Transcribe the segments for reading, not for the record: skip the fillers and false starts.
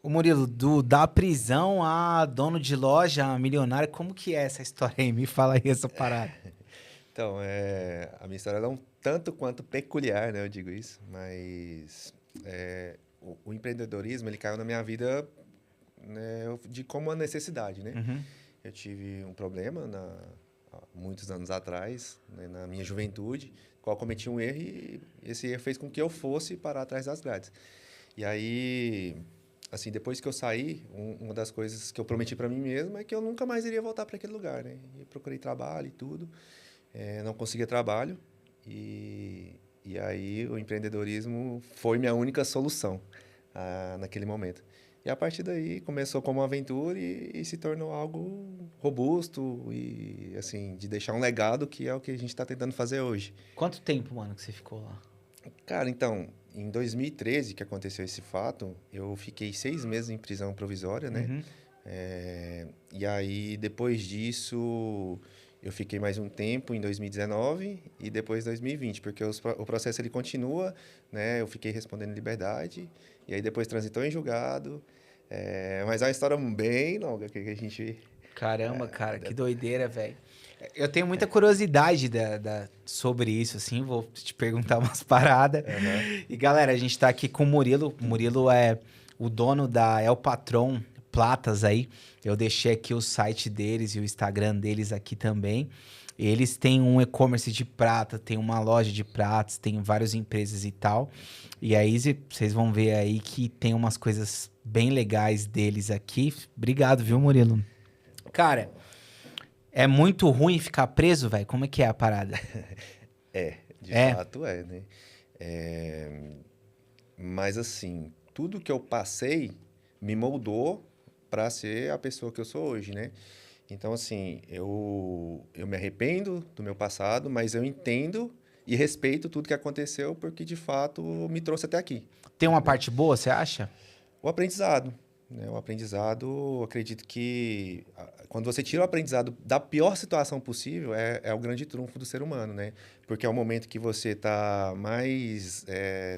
O Murilo, da prisão a dono de loja, a milionário, como que é essa história aí? Me fala aí essa parada. Então, a minha história ela é um tanto quanto peculiar, né? Eu digo isso, mas o empreendedorismo ele caiu na minha vida, né, de como uma necessidade, né? Uhum. Eu tive um problema há muitos anos atrás, né, na minha juventude, qual cometi um erro e esse erro fez com que eu fosse parar atrás das grades. E aí, assim, depois que eu saí, uma das coisas que eu prometi para mim mesmo é que eu nunca mais iria voltar para aquele lugar, né? E procurei trabalho e tudo, não conseguia trabalho e aí o empreendedorismo foi minha única solução naquele momento. E a partir daí começou como uma aventura e se tornou algo robusto e assim de deixar um legado que é o que a gente está tentando fazer hoje. Quanto tempo, mano, que você ficou lá? Cara, então, em 2013 que aconteceu esse fato, eu fiquei 6 meses em prisão provisória, né? Uhum. E aí, depois disso, eu fiquei mais um tempo em 2019 e depois 2020, porque o processo ele continua, né? Eu fiquei respondendo em liberdade e aí depois transitou em julgado. Mas é uma história bem longa que a gente... Caramba, cara, que é, doideira, velho. Eu tenho muita curiosidade sobre isso, assim, vou te perguntar umas paradas. Aham. E galera, a gente tá aqui com o Murilo. O Murilo é o dono da El Patron Platas aí. Eu deixei aqui o site deles e o Instagram deles aqui também. Eles têm um e-commerce de prata, tem uma loja de pratos, tem várias empresas e tal. E aí vocês vão ver aí que tem umas coisas bem legais deles aqui. Obrigado, viu, Murilo? Cara, é muito ruim ficar preso, velho? Como é que é a parada? De É, fato é, né? É, Mas assim, tudo que eu passei me moldou para ser a pessoa que eu sou hoje, né? Então, assim, eu me arrependo do meu passado, mas eu entendo e respeito tudo que aconteceu porque, de fato, me trouxe até aqui, tem uma né? parte boa, você acha? O aprendizado, né? O aprendizado, eu acredito que quando você tira o aprendizado da pior situação possível, é o grande trunfo do ser humano, né? Porque é o momento que você está mais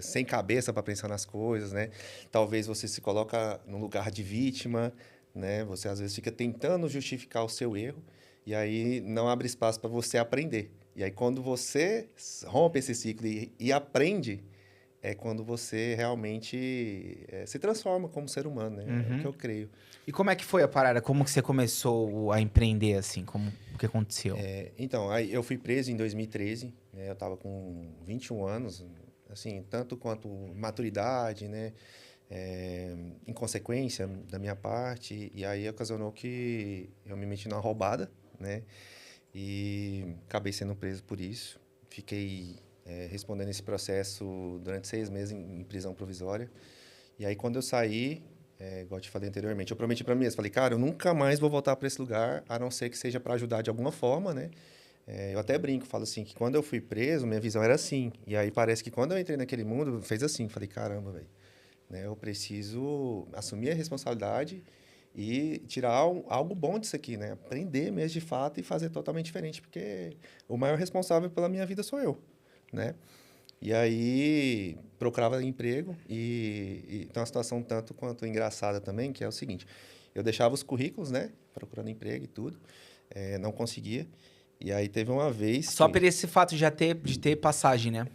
sem cabeça para pensar nas coisas, né? Talvez você se coloca no lugar de vítima, né? Você às vezes fica tentando justificar o seu erro e aí não abre espaço para você aprender. E aí quando você rompe esse ciclo e aprende é quando você realmente se transforma como ser humano, né? É o que Uhum. eu creio. E como é que foi a parada? Como que você começou a empreender, assim? Como o que aconteceu? Então, aí eu fui preso em 2013, né? Eu estava com 21 anos, assim, tanto quanto maturidade, né? Inconsequência da minha parte, e aí ocasionou que eu me meti numa roubada, né? E acabei sendo preso por isso. Fiquei respondendo esse processo durante 6 meses em prisão provisória. E aí, quando eu saí, igual eu te falei anteriormente, eu prometi para mim mesmo, falei, cara, eu nunca mais vou voltar para esse lugar, a não ser que seja para ajudar de alguma forma, né? Eu até brinco, falo assim, que quando eu fui preso, minha visão era assim. E aí parece que quando eu entrei naquele mundo, fez assim. Falei, caramba, velho, né? Eu preciso assumir a responsabilidade e tirar algo bom disso aqui, né? Aprender mesmo de fato e fazer totalmente diferente, porque o maior responsável pela minha vida sou eu, né? E aí procurava emprego e tem uma situação tanto quanto engraçada também, que é o seguinte, eu deixava os currículos, né, procurando emprego e tudo, não conseguia. E aí teve uma vez Só que por esse fato de ter passagem, né?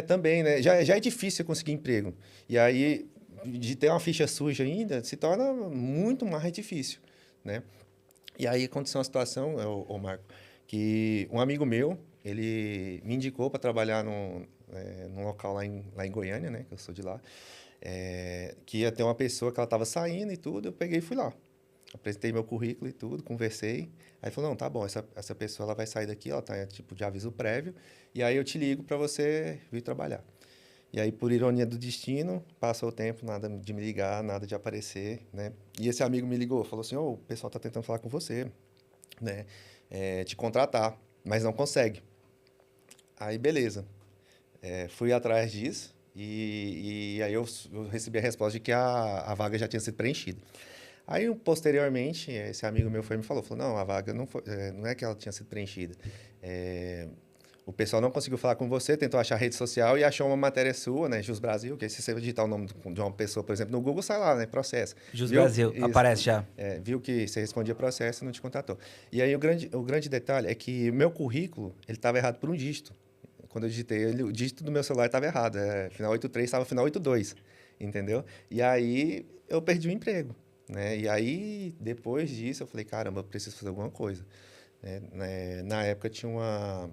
também, né, já é difícil você conseguir emprego. E aí de ter uma ficha suja ainda se torna muito mais difícil, né? E aí aconteceu uma situação, ô Marco, que um amigo meu, ele me indicou para trabalhar num local lá em Goiânia, né, que eu sou de lá, que ia ter uma pessoa que ela estava saindo e tudo, eu peguei e fui lá. Apresentei meu currículo e tudo, conversei. Aí ele falou, não, tá bom, essa pessoa ela vai sair daqui, ela tá tipo de aviso prévio, e aí eu te ligo para você vir trabalhar. E aí, por ironia do destino, passou o tempo, nada de me ligar, nada de aparecer, né? E esse amigo me ligou, falou assim, ô, o pessoal tá tentando falar com você, né? Te contratar, mas não consegue. Aí, beleza. Fui atrás disso e aí eu recebi a resposta de que a vaga já tinha sido preenchida. Aí, posteriormente, esse amigo meu foi e me falou, não, a vaga não é que ela tinha sido preenchida. É, O pessoal não conseguiu falar com você, tentou achar rede social e achou uma matéria sua, né? Jus Brasil, que aí se você digitar o nome de uma pessoa, por exemplo, no Google, sai lá, né? Processo. Jus Viu? Brasil, Isso. aparece já. Viu que você respondia processo e não te contratou. E aí o grande detalhe é que meu currículo, ele estava errado por um dígito. Quando eu digitei ele, o dígito do meu celular estava errado. Final 83 estava final 82, entendeu? E aí eu perdi o emprego, né? E aí, depois disso, eu falei, caramba, eu preciso fazer alguma coisa. Na época tinha uma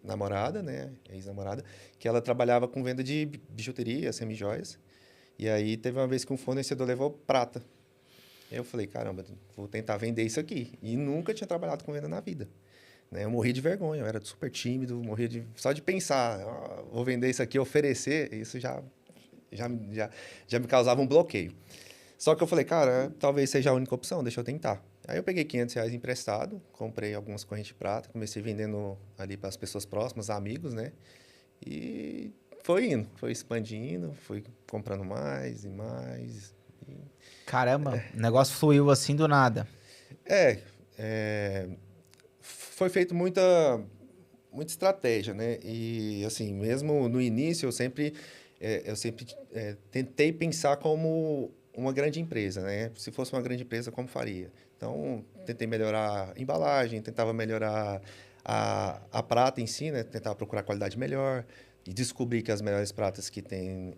namorada, né, ex-namorada, que ela trabalhava com venda de bijuteria, semijoias. E aí teve uma vez que um fornecedor levou prata. Eu falei, caramba, vou tentar vender isso aqui. E nunca tinha trabalhado com venda na vida. Né? Eu morri de vergonha, eu era super tímido, só de pensar, vou vender isso aqui, oferecer, isso já me causava um bloqueio. Só que eu falei, cara, talvez seja a única opção, deixa eu tentar. Aí eu peguei R$ 500 emprestado, comprei algumas correntes de prata, comecei vendendo ali para as pessoas próximas, amigos, né? E foi indo, foi expandindo, fui comprando mais e mais. Caramba, o negócio fluiu assim do nada. É, foi feito muita estratégia, né? E assim, mesmo no início, eu sempre tentei pensar como uma grande empresa, né? Se fosse uma grande empresa, como faria? Então, tentei melhorar a embalagem, tentava melhorar a prata em si, né? Tentava procurar qualidade melhor e descobri que as melhores pratas que tem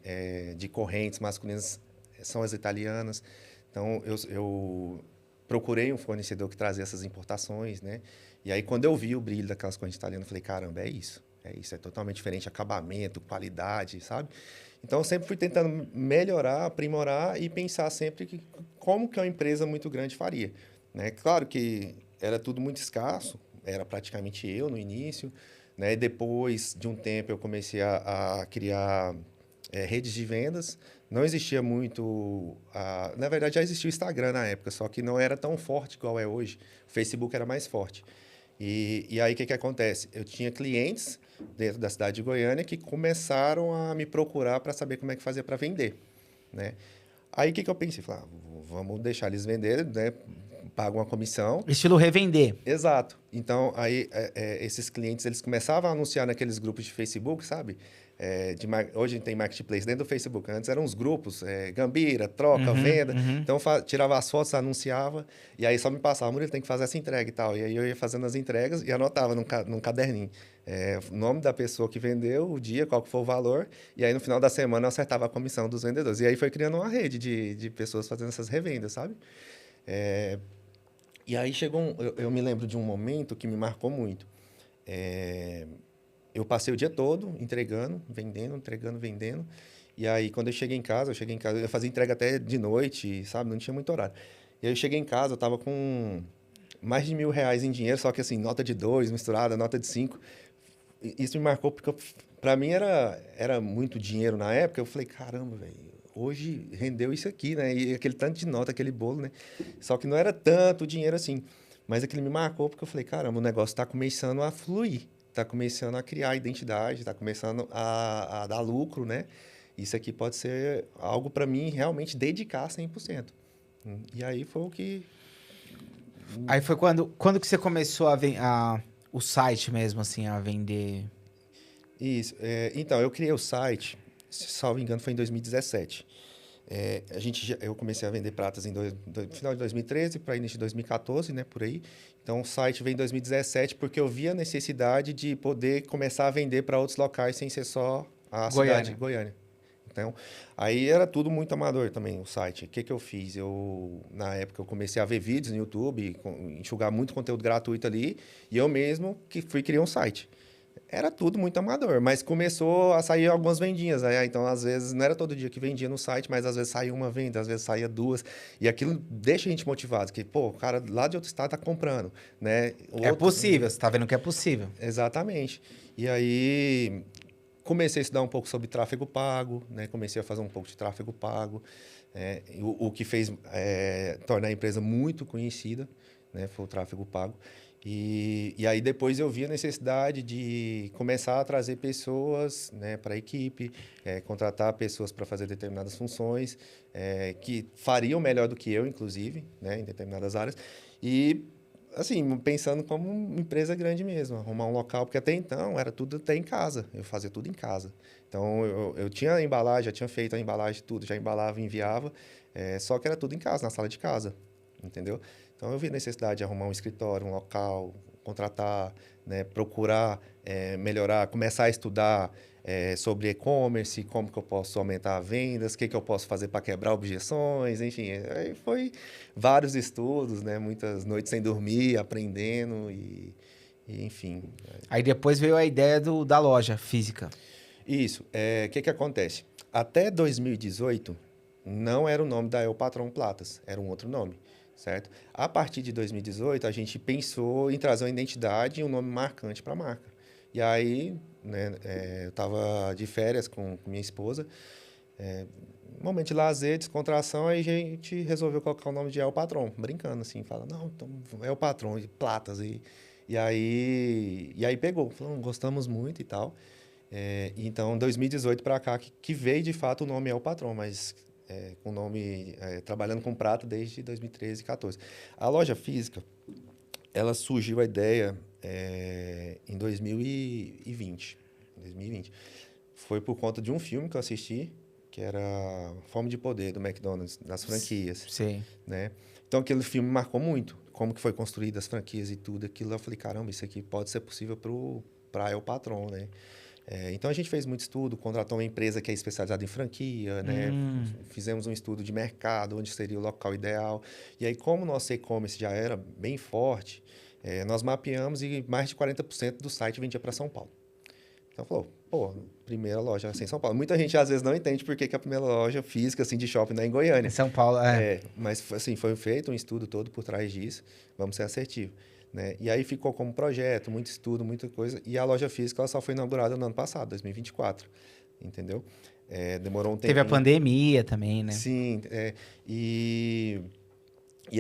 de correntes masculinas são as italianas. Então, eu procurei um fornecedor que trazia essas importações, né? E aí, quando eu vi o brilho daquelas correntes italianas, eu falei, caramba, é isso. É isso, é totalmente diferente, acabamento, qualidade, sabe? Então, eu sempre fui tentando melhorar, aprimorar e pensar sempre como que uma empresa muito grande faria, né? Claro que era tudo muito escasso, era praticamente eu no início, né? Depois de um tempo, eu comecei a criar redes de vendas. Não existia muito. Na verdade, já existia o Instagram na época, só que não era tão forte igual é hoje. O Facebook era mais forte. E aí, o que acontece? Eu tinha clientes dentro da cidade de Goiânia que começaram a me procurar para saber como é que fazia para vender, né? Aí, o que eu pensei? Falei, vamos deixar eles venderem, né? Pago uma comissão. Estilo revender. Exato. Então, aí, esses clientes, eles começavam a anunciar naqueles grupos de Facebook, sabe? Hoje tem marketplace dentro do Facebook. Antes eram uns grupos, Gambira, troca, Uhum, venda. uhum. Então, tirava as fotos, anunciava, e aí só me passava, Murilo, tem que fazer essa entrega e tal. E aí eu ia fazendo as entregas e anotava num caderninho. O nome da pessoa que vendeu, o dia, qual que foi o valor, e aí no final da semana eu acertava a comissão dos vendedores. E aí foi criando uma rede de pessoas fazendo essas revendas, sabe? E aí eu me lembro de um momento que me marcou muito. Eu passei o dia todo entregando, vendendo, entregando, vendendo. E aí, quando eu cheguei em casa, eu fazia entrega até de noite, sabe? Não tinha muito horário. E aí eu cheguei em casa, eu tava com mais de R$ 1.000 em dinheiro, só que assim, nota de 2 misturada, nota de 5. Isso me marcou porque para mim era muito dinheiro na época. Eu falei, caramba, velho, hoje rendeu isso aqui, né? E aquele tanto de nota, aquele bolo, né? Só que não era tanto dinheiro assim. Mas aquilo me marcou porque eu falei, caramba, o negócio está começando a fluir, está começando a criar identidade, está começando a dar lucro, né? Isso aqui pode ser algo para mim realmente dedicar 100%. E aí foi o que... Aí foi quando que você começou o site mesmo, assim, a vender? Isso. Então, eu criei o site, se salvo engano, foi em 2017. Eu comecei a vender pratas em final de 2013 para início de 2014, né, por aí. Então, o site veio em 2017 porque eu vi a necessidade de poder começar a vender para outros locais sem ser só a cidade de Goiânia. Então, aí era tudo muito amador também, o site. O que eu fiz? Na época, eu comecei a ver vídeos no YouTube, enxugar muito conteúdo gratuito ali, e eu mesmo que fui criar um site. Era tudo muito amador, mas começou a sair algumas vendinhas. Né? Então, às vezes, não era todo dia que vendia no site, mas às vezes saía uma venda, às vezes saía duas. E aquilo deixa a gente motivado, que, pô, o cara lá de outro estado está comprando, né? É possível, você tá vendo que é possível. Exatamente. E aí, comecei a estudar um pouco sobre tráfego pago, né? Comecei a fazer um pouco de tráfego pago, o que fez tornar a empresa muito conhecida, né? Foi o tráfego pago. E aí depois eu vi a necessidade de começar a trazer pessoas, né, para a equipe, contratar pessoas para fazer determinadas funções, que fariam melhor do que eu, inclusive, né, em determinadas áreas. E assim, pensando como uma empresa grande mesmo, arrumar um local, porque até então era tudo até em casa, eu fazia tudo em casa. Então, eu tinha a embalagem, já tinha feito a embalagem, tudo, já embalava e enviava, só que era tudo em casa, na sala de casa, entendeu? Então, eu vi a necessidade de arrumar um escritório, um local, contratar, né, procurar melhorar, começar a estudar sobre e-commerce, como que eu posso aumentar as vendas, o que eu posso fazer para quebrar objeções, enfim. Aí foi vários estudos, né, muitas noites sem dormir, aprendendo e enfim. Aí depois veio a ideia da loja física. Isso. O que acontece? Até 2018, não era o nome da El Patrão Platas, era um outro nome, certo? A partir de 2018, a gente pensou em trazer uma identidade e um nome marcante para a marca. E aí, né, eu estava de férias com minha esposa, momento de lazer, descontração, aí a gente resolveu colocar o nome de El Patrão, brincando assim, fala, não, então é o Patrão, de Platas. E aí pegou, falou, gostamos muito e tal. Então, 2018 para cá, que veio de fato o nome El Patrão, mas com o nome, trabalhando com prata desde 2013 e 2014. A loja física, ela surgiu a ideia em 2020. Foi por conta de um filme que eu assisti, que era Fome de Poder, do McDonald's, das franquias. Sim. Né? Então, aquele filme marcou muito. Como que foi construída as franquias e tudo aquilo. Eu falei, caramba, isso aqui pode ser possível para El Patrão, né? Então, a gente fez muito estudo, contratou uma empresa que é especializada em franquia, né? Fizemos um estudo de mercado, onde seria o local ideal. E aí, como o nosso e-commerce já era bem forte, nós mapeamos e mais de 40% do site vendia para São Paulo. Então, falou, pô, primeira loja assim, em São Paulo. Muita gente, às vezes, não entende por que a primeira loja física assim, de shopping não é em Goiânia. Em São Paulo, Mas, assim, foi feito um estudo todo por trás disso. Vamos ser assertivos. Né? E aí ficou como projeto, muito estudo, muita coisa. E a loja física ela só foi inaugurada no ano passado, 2024. Entendeu? Demorou um tempo. Teve a pandemia também, né? Sim. E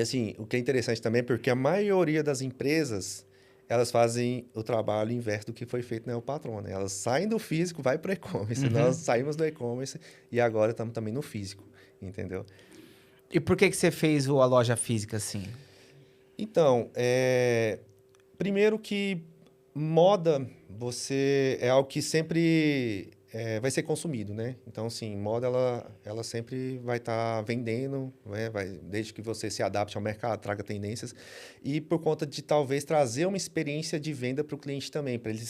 assim, o que é interessante também é porque a maioria das empresas, elas fazem o trabalho inverso do que foi feito na El Patrão, né? Elas saem do físico, vai para o e-commerce. Nós saímos do e-commerce e agora estamos também no físico, entendeu? E por que você fez a loja física assim? Então, primeiro que moda é algo que sempre vai ser consumido, né? Então, assim, moda ela sempre vai estar vendendo, né? Desde que você se adapte ao mercado, traga tendências. E por conta de talvez trazer uma experiência de venda para o cliente também, para ele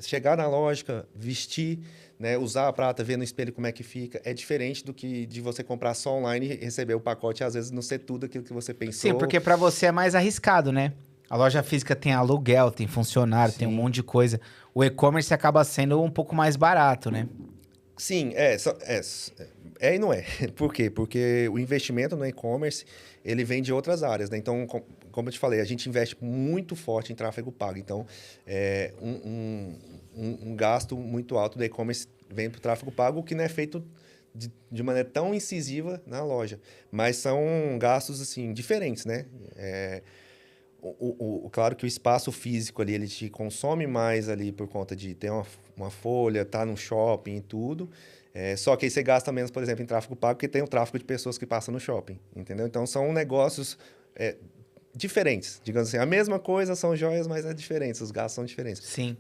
chegar na loja, vestir, né? Usar a prata, ver no espelho como é que fica. É diferente do que de você comprar só online e receber o pacote e às vezes não ser tudo aquilo que você pensou. Sim, porque para você é mais arriscado, né? A loja física tem aluguel, tem funcionário, Sim. tem um monte de coisa. O e-commerce acaba sendo um pouco mais barato, né? Sim, e não é. Por quê? Porque o investimento no e-commerce, ele vem de outras áreas, né? Então, como eu te falei, a gente investe muito forte em tráfego pago. Então, um gasto muito alto do e-commerce vem para o tráfego pago, o que não é feito de maneira tão incisiva na loja. Mas são gastos, assim, diferentes, né? Claro que o espaço físico ali, ele te consome mais ali por conta de ter uma folha, tá no shopping e tudo. Só que aí você gasta menos, por exemplo, em tráfego pago, porque tem o tráfego de pessoas que passam no shopping, entendeu? Então, são negócios diferentes. Digamos assim, a mesma coisa, são joias, mas é diferente, os gastos são diferentes. Sim.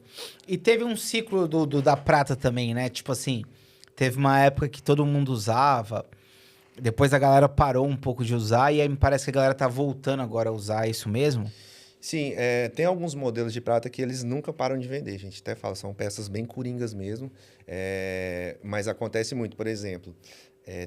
E teve um ciclo da prata também, né? Tipo assim, teve uma época que todo mundo usava... Depois a galera parou um pouco de usar e aí me parece que a galera tá voltando agora a usar isso mesmo. Sim, tem alguns modelos de prata que eles nunca param de vender. A gente até fala, são peças bem coringas mesmo. Mas acontece muito, por exemplo,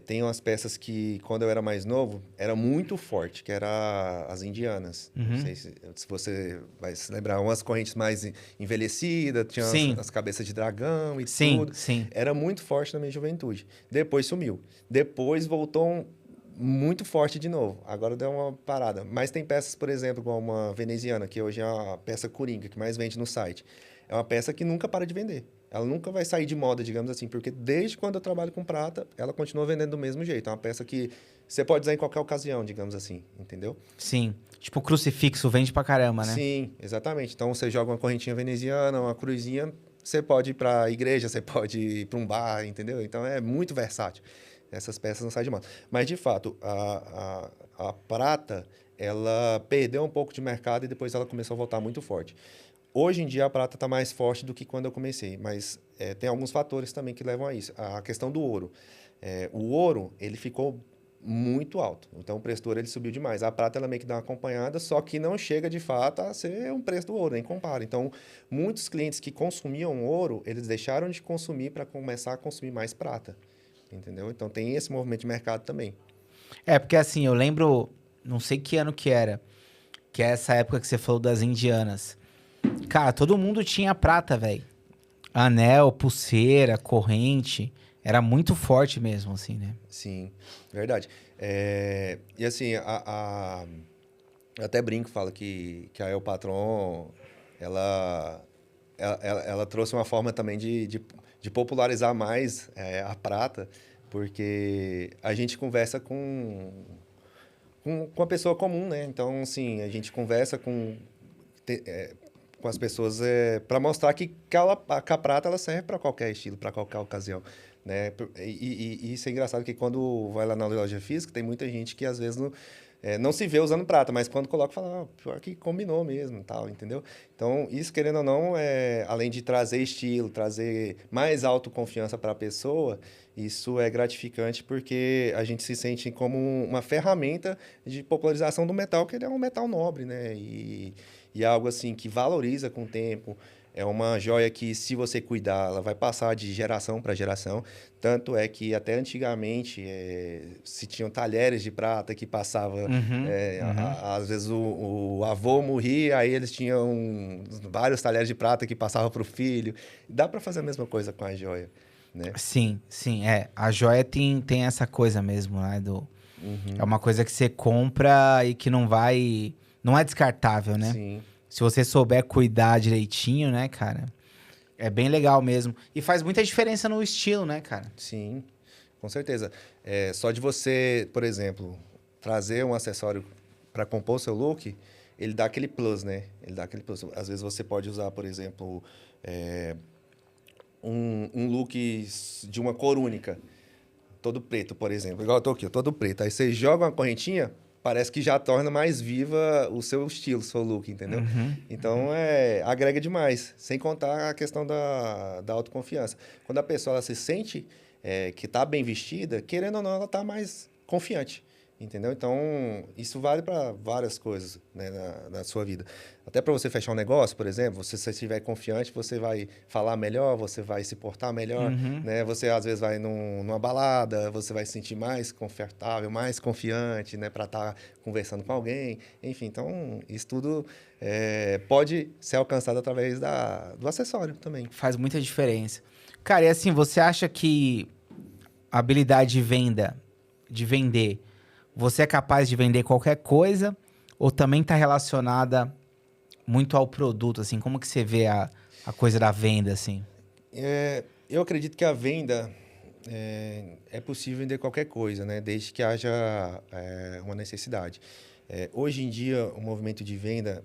tem umas peças que, quando eu era mais novo, era muito forte, que era as indianas. Não sei se você vai se lembrar, umas correntes mais envelhecidas, tinha as cabeças de dragão e tudo. Sim. Era muito forte na minha juventude. Depois sumiu. Depois voltou muito forte de novo. Agora deu uma parada. Mas tem peças, por exemplo, igual uma veneziana, que hoje é a peça coringa, que mais vende no site. É uma peça que nunca para de vender. Ela nunca vai sair de moda, digamos assim, porque desde quando eu trabalho com prata, ela continua vendendo do mesmo jeito. É uma peça que você pode usar em qualquer ocasião, digamos assim, entendeu? Sim. Tipo, crucifixo vende pra caramba, né? Sim, exatamente. Então, você joga uma correntinha veneziana, uma cruzinha, você pode ir para a igreja, você pode ir para um bar, entendeu? Então, é muito versátil. Essas peças não saem de moda. Mas, de fato, a prata, ela perdeu um pouco de mercado e depois ela começou a voltar muito forte. Hoje em dia a prata está mais forte do que quando eu comecei, mas tem alguns fatores também que levam a isso. A questão do ouro. O ouro, ele ficou muito alto, então o preço do ouro ele subiu demais. A prata ela meio que dá uma acompanhada, só que não chega de fato a ser um preço do ouro, nem compara. Então, muitos clientes que consumiam ouro, eles deixaram de consumir para começar a consumir mais prata, entendeu? Então tem esse movimento de mercado também. Porque assim, eu lembro, não sei que ano que é essa época que você falou das indianas. Cara, todo mundo tinha prata, velho. Anel, pulseira, corrente. Era muito forte mesmo, assim, né? Sim, verdade. E assim, eu até brinco, falo que a El Patron, ela trouxe uma forma também de popularizar mais a prata, porque a gente conversa com a pessoa comum, né? Então, assim, a gente conversa com as pessoas para mostrar que a prata ela serve para qualquer estilo, para qualquer ocasião, né? E isso é engraçado que quando vai lá na loja física, tem muita gente que às vezes não se vê usando prata, mas quando coloca, fala, pior que combinou mesmo, tal, entendeu? Então, isso, querendo ou não, além de trazer estilo, trazer mais autoconfiança para a pessoa, isso é gratificante porque a gente se sente como uma ferramenta de popularização do metal, que ele é um metal nobre, né? E é algo assim que valoriza com o tempo. É uma joia que, se você cuidar, ela vai passar de geração para geração. Tanto é que até antigamente se tinham talheres de prata que passava. Às vezes o avô morria, aí eles tinham vários talheres de prata que passavam para o filho. Dá para fazer a mesma coisa com a joia, né? Sim, sim, A joia tem essa coisa mesmo, né? É uma coisa que você compra e que não vai... Não é descartável, né? Sim, Se você souber cuidar direitinho, né, cara? É bem legal mesmo. E faz muita diferença no estilo, né, cara? sim, com certeza. Só de você, por exemplo, trazer um acessório para compor o seu look, ele dá aquele plus, né? Ele dá aquele plus. Às vezes você pode usar, por exemplo, um look de uma cor única, todo preto, por exemplo. Igual eu tô aqui, ó, todo preto. Aí você joga uma correntinha, parece que já torna mais viva o seu estilo, o seu look, entendeu? Então, agrega demais. Sem contar a questão da autoconfiança. Quando a pessoa ela se sente que está bem vestida, querendo ou não, ela está mais confiante. Entendeu? Então, isso vale para várias coisas, né, na sua vida. Até para você fechar um negócio, por exemplo, se você estiver confiante, você vai falar melhor, você vai se portar melhor, né? Você, às vezes, vai numa balada, você vai se sentir mais confortável, mais confiante, né, para estar conversando com alguém. Enfim, então, isso tudo pode ser alcançado através do acessório também. Faz muita diferença. Cara, e assim, você acha que a habilidade de vender, você é capaz de vender qualquer coisa ou também está relacionada muito ao produto, assim? Como que você vê a coisa da venda, assim? Eu acredito que a venda é possível vender qualquer coisa, né? Desde que haja uma necessidade. Hoje em dia, o movimento de venda,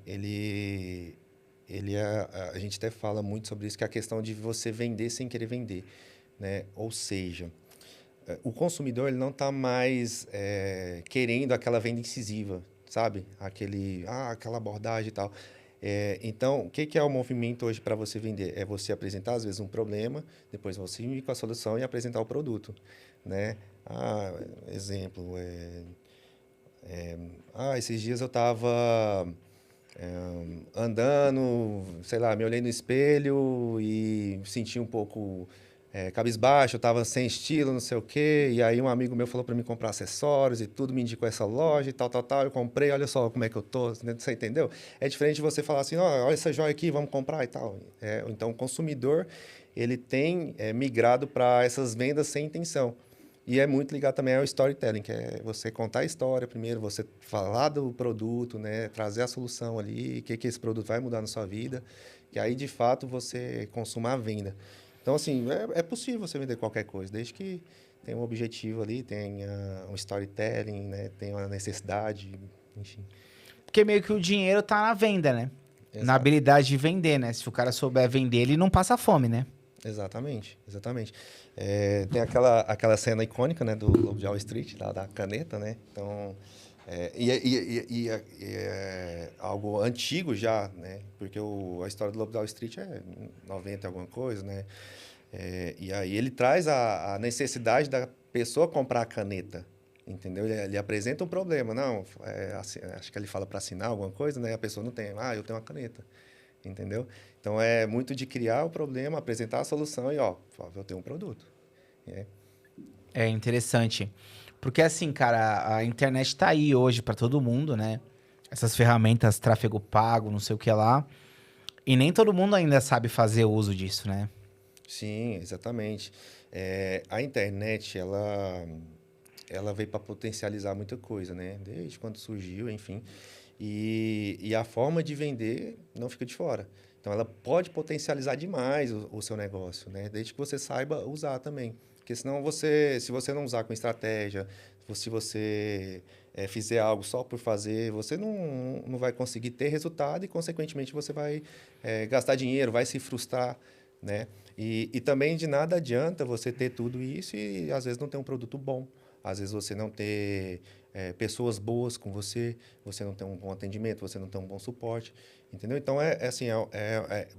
a gente até fala muito sobre isso, que é a questão de você vender sem querer vender, né? Ou seja, o consumidor ele não está mais querendo aquela venda incisiva, sabe? Aquela abordagem e tal. Então, o que é o movimento hoje para você vender? É você apresentar, às vezes, um problema, depois você ir com a solução e apresentar o produto, né? Exemplo, esses dias eu estava andando, sei lá, me olhei no espelho e senti um pouco cabisbaixo, eu estava sem estilo, não sei o quê, e aí um amigo meu falou para mim comprar acessórios e tudo, me indicou essa loja e tal, eu comprei, olha só como é que eu tô, você entendeu? É diferente de você falar assim, olha essa joia aqui, vamos comprar e tal. Então, o consumidor, ele tem migrado para essas vendas sem intenção. E é muito ligado também ao storytelling, que é você contar a história primeiro, você falar do produto, né, trazer a solução ali, o que esse produto vai mudar na sua vida, e aí, de fato, você consuma a venda. Então, assim, é possível você vender qualquer coisa, desde que tenha um objetivo ali, tenha um storytelling, né, tenha uma necessidade, enfim. Porque meio que o dinheiro tá na venda, né? Exato. Na habilidade de vender, né? Se o cara souber vender, ele não passa fome, né? Exatamente, exatamente. Tem aquela cena icônica, né, do Lobo de Wall Street, lá da caneta, né? Então, É algo antigo já, né? Porque a história do Lobo da Wall Street é 90 alguma coisa, né? E aí ele traz a necessidade da pessoa comprar a caneta, entendeu? Ele apresenta um problema. Não, acho que ele fala para assinar alguma coisa, né? A pessoa não tem. Ah, eu tenho uma caneta, entendeu? Então, é muito de criar o problema, apresentar a solução e, ó, eu tenho um produto. É. É interessante. Porque assim, cara, a internet tá aí hoje pra todo mundo, né? Essas ferramentas, tráfego pago, não sei o que lá. E nem todo mundo ainda sabe fazer uso disso, né? Sim, exatamente. A internet, ela veio para potencializar muita coisa, né? Desde quando surgiu, enfim. E a forma de vender não fica de fora. Então, ela pode potencializar demais o seu negócio, né? Desde que você saiba usar também. Porque senão se você não usar com estratégia, se você fizer algo só por fazer, você não vai conseguir ter resultado e, consequentemente, você vai gastar dinheiro, vai se frustrar, né? E também de nada adianta você ter tudo isso e, às vezes, não ter um produto bom. Às vezes, você não ter pessoas boas com você, você não tem um bom atendimento, você não tem um bom suporte, entendeu? Então, assim,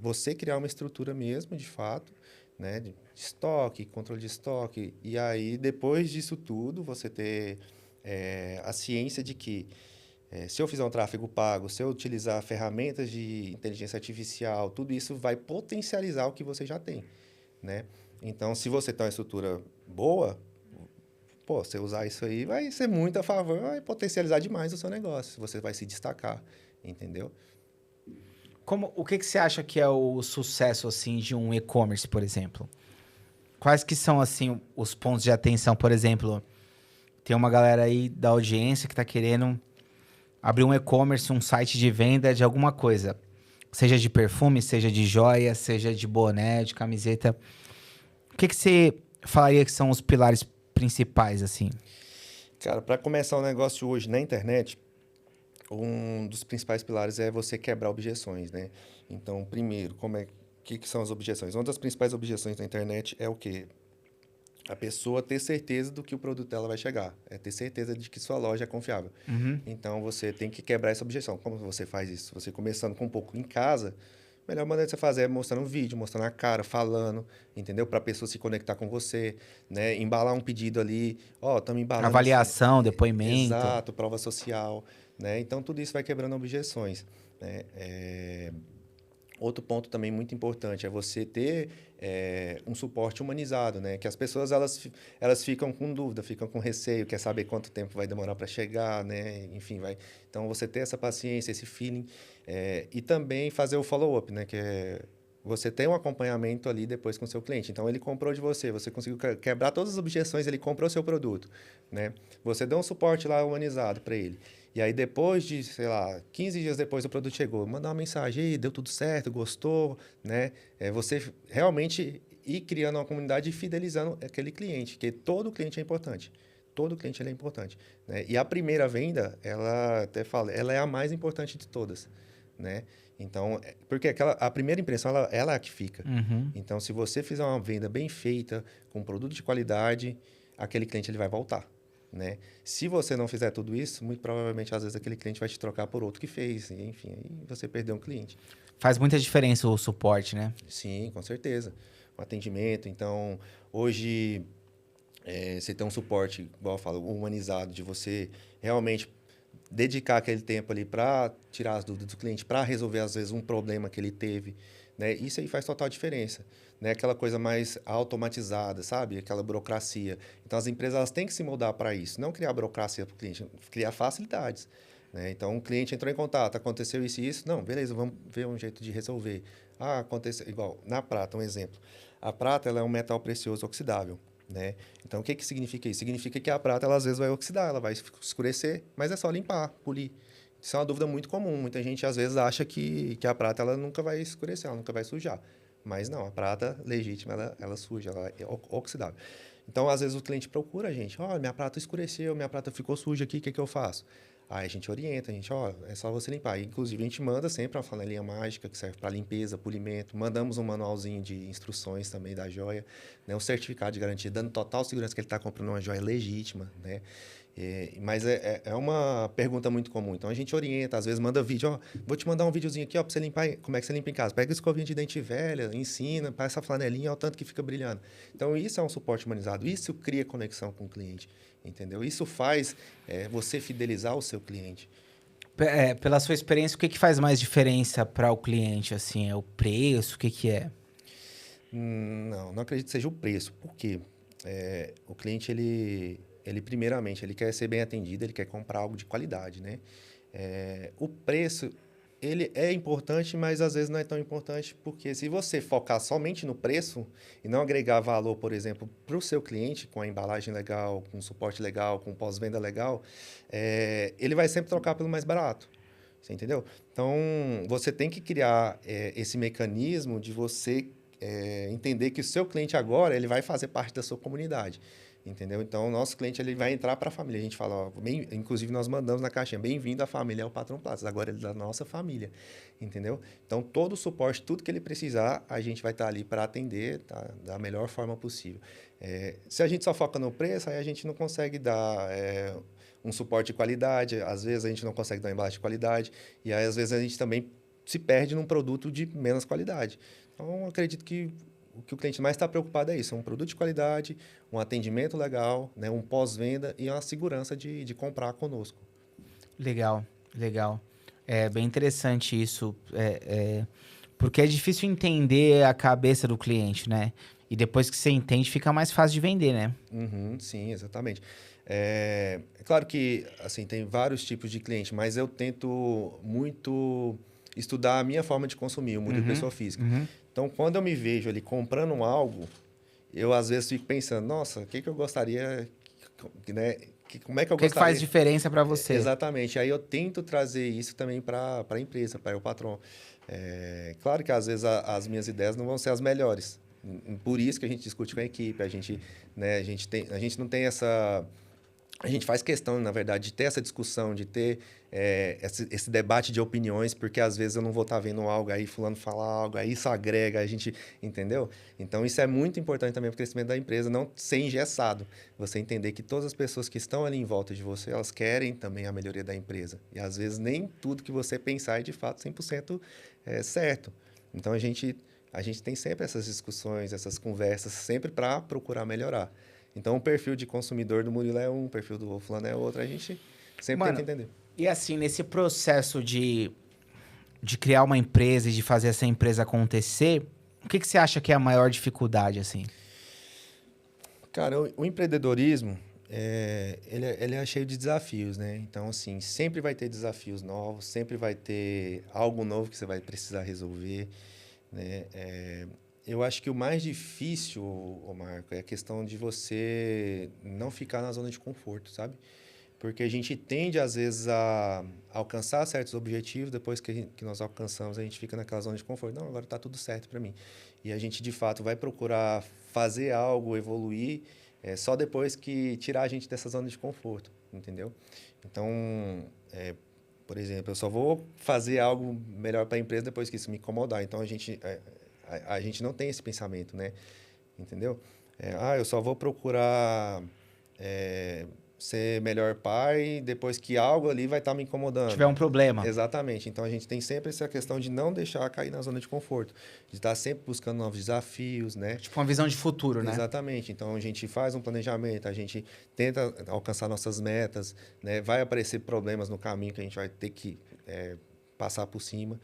você criar uma estrutura mesmo, de fato, né? De estoque, controle de estoque. E aí, depois disso tudo, você ter a ciência de que se eu fizer um tráfego pago, se eu utilizar ferramentas de inteligência artificial, tudo isso vai potencializar o que você já tem, né? Então, se você tem uma estrutura boa, pô, você usar isso aí vai ser muito a favor, vai potencializar demais o seu negócio. Você vai se destacar, entendeu? O que você acha que é o sucesso, assim, de um e-commerce, por exemplo? Quais que são, assim, os pontos de atenção? Por exemplo, tem uma galera aí da audiência que tá querendo abrir um e-commerce, um site de venda de alguma coisa. Seja de perfume, seja de joia, seja de boné, de camiseta. O que você falaria que são os pilares principais, assim? Cara, para começar um negócio hoje na internet, um dos principais pilares é você quebrar objeções, né? Então, primeiro, que são as objeções? Uma das principais objeções na internet é o quê? A pessoa ter certeza do que o produto dela vai chegar. É ter certeza de que sua loja é confiável. Uhum. Então, você tem que quebrar essa objeção. Como você faz isso? Você começando com um pouco em casa, a melhor maneira de você fazer é mostrando um vídeo, mostrando a cara, falando, entendeu? Para a pessoa se conectar com você, né? Embalar um pedido ali, ó, estamos embalando assim. Avaliação, depoimento. Exato, prova social, né? Então, tudo isso vai quebrando objeções, né? Outro ponto também muito importante é você ter um suporte humanizado, né? Que as pessoas elas ficam com dúvida, ficam com receio, quer saber quanto tempo vai demorar para chegar, né? Enfim, vai. Então você ter essa paciência, esse feeling e também fazer o follow-up, né? Que é você tem um acompanhamento ali depois com o seu cliente. Então ele comprou de você, você conseguiu quebrar todas as objeções, ele comprou o seu produto, né? Você deu um suporte lá humanizado para ele. E aí, depois de, sei lá, 15 dias depois o produto chegou, mandar uma mensagem aí, deu tudo certo, gostou, né? Você realmente ir criando uma comunidade e fidelizando aquele cliente, porque todo cliente é importante. Todo cliente ele é importante, né? E a primeira venda, ela até fala, ela é a mais importante de todas, né? Então, porque a primeira impressão, ela é a que fica. Uhum. Então, se você fizer uma venda bem feita, com um produto de qualidade, aquele cliente ele vai voltar. Né? Se você não fizer tudo isso, muito provavelmente, às vezes, aquele cliente vai te trocar por outro que fez. E, enfim, aí você perdeu um cliente. Faz muita diferença o suporte, né? Sim, com certeza. O atendimento. Então, hoje, você tem um suporte, igual eu falo, humanizado, de você realmente dedicar aquele tempo ali para tirar as dúvidas do cliente, para resolver, às vezes, um problema que ele teve. Né? Isso aí faz total diferença. Né? Aquela coisa mais automatizada, sabe? Aquela burocracia. Então, as empresas elas têm que se moldar para isso. Não criar burocracia para o cliente, criar facilidades. Né? Então, um cliente entrou em contato, aconteceu isso e isso. Não, beleza, vamos ver um jeito de resolver. Ah, aconteceu. Igual, na prata, um exemplo. A prata ela é um metal precioso oxidável. Né? Então, o que significa isso? Significa que a prata, ela, às vezes, vai oxidar, ela vai escurecer, mas é só limpar, polir. Isso é uma dúvida muito comum. Muita gente, às vezes, acha que a prata ela nunca vai escurecer, ela nunca vai sujar. Mas não, a prata legítima, ela suja, ela é oxidável. Então, às vezes, o cliente procura a gente. Ó, minha prata escureceu, minha prata ficou suja aqui, o que eu faço? Aí a gente orienta, a gente, ó, é só você limpar. Inclusive, a gente manda sempre uma flanelinha mágica que serve para limpeza, polimento. Mandamos um manualzinho de instruções também da joia, né? Um certificado de garantia, dando total segurança que ele está comprando uma joia legítima, né? Mas é uma pergunta muito comum. Então, a gente orienta, às vezes manda vídeo, ó, vou te mandar um videozinho aqui, ó, para você limpar, como é que você limpa em casa. Pega a escovinha de dente velha, ensina, passa essa flanelinha, ó, o tanto que fica brilhando. Então, isso é um suporte humanizado, isso cria conexão com o cliente, entendeu? Isso faz você fidelizar o seu cliente. Pela sua experiência, o que que faz mais diferença para o cliente, assim? É o preço? O que que é? Não acredito que seja o preço. Por quê? O cliente, ele primeiramente, ele quer ser bem atendido, ele quer comprar algo de qualidade, né? O preço, ele é importante, mas às vezes não é tão importante, porque se você focar somente no preço e não agregar valor, por exemplo, para o seu cliente, com a embalagem legal, com suporte legal, com pós-venda legal, ele vai sempre trocar pelo mais barato. Você entendeu? Então, você tem que criar esse mecanismo de você entender que o seu cliente agora ele vai fazer parte da sua comunidade. Entendeu? Então, o nosso cliente ele vai entrar para a família. A gente fala, ó, inclusive nós mandamos na caixinha, bem-vindo à família, é o Patrão Platas. Agora ele é da nossa família. Entendeu? Então, todo o suporte, tudo que ele precisar, a gente vai estar ali para atender da melhor forma possível. Se a gente só foca no preço, aí a gente não consegue dar um suporte de qualidade, às vezes a gente não consegue dar um embalagem de qualidade, e aí às vezes a gente também se perde num produto de menos qualidade. Então, eu acredito que o que o cliente mais está preocupado é isso, é um produto de qualidade, um atendimento legal, né, um pós-venda e uma segurança de comprar conosco. Legal, legal. É bem interessante isso, porque é difícil entender a cabeça do cliente, né? E depois que você entende, fica mais fácil de vender, né? Uhum, sim, exatamente. É claro que assim tem vários tipos de cliente, mas eu tento muito estudar a minha forma de consumir, o modelo de Uhum, pessoa física. uhum. Então, quando eu me vejo ali comprando algo, eu às vezes fico pensando, nossa, o que que eu gostaria, né? Como é que eu O que que faz gostaria? diferença para você? Exatamente. Aí eu tento trazer isso também para a empresa, para o patrão. Claro que às vezes as minhas ideias não vão ser as melhores. Por isso que a gente discute com a equipe, a gente, né, a gente não tem essa. A gente faz questão, na verdade, de ter essa discussão, de ter esse debate de opiniões, porque às vezes eu não vou estar vendo algo, aí fulano fala algo, aí isso agrega, a gente, entendeu? Então, isso é muito importante também para o crescimento da empresa, não ser engessado. Você entender que todas as pessoas que estão ali em volta de você, elas querem também a melhoria da empresa. E às vezes nem tudo que você pensar é de fato 100% certo. Então, a gente tem sempre essas discussões, essas conversas, sempre para procurar melhorar. Então, o perfil de consumidor do Murilo é um, o perfil do fulano é outro. A gente sempre tenta Mano, entender. e assim, nesse processo de criar uma empresa e de fazer essa empresa acontecer, o que que você acha que é a maior dificuldade, assim? Cara, o empreendedorismo, ele é cheio de desafios, né? Então, assim, sempre vai ter desafios novos, sempre vai ter algo novo que você vai precisar resolver, né? Eu acho que o mais difícil, ô Marco, é a questão de você não ficar na zona de conforto, sabe? Porque a gente tende, às vezes, a alcançar certos objetivos, depois que nós alcançamos, a gente fica naquela zona de conforto. Não, agora está tudo certo para mim. E a gente, de fato, vai procurar fazer algo, evoluir, só depois que tirar a gente dessa zona de conforto, entendeu? Então, por exemplo, eu só vou fazer algo melhor para a empresa depois que isso me incomodar. Então, a gente não tem esse pensamento, né? Entendeu? Eu só vou procurar ser melhor pai depois que algo ali vai estar me incomodando. Tiver um problema. Exatamente. Então, a gente tem sempre essa questão de não deixar cair na zona de conforto, de estar sempre buscando novos desafios, né? Tipo uma visão de futuro, né? Exatamente. Então, a gente faz um planejamento, a gente tenta alcançar nossas metas, né? Vai aparecer problemas no caminho que a gente vai ter que passar por cima.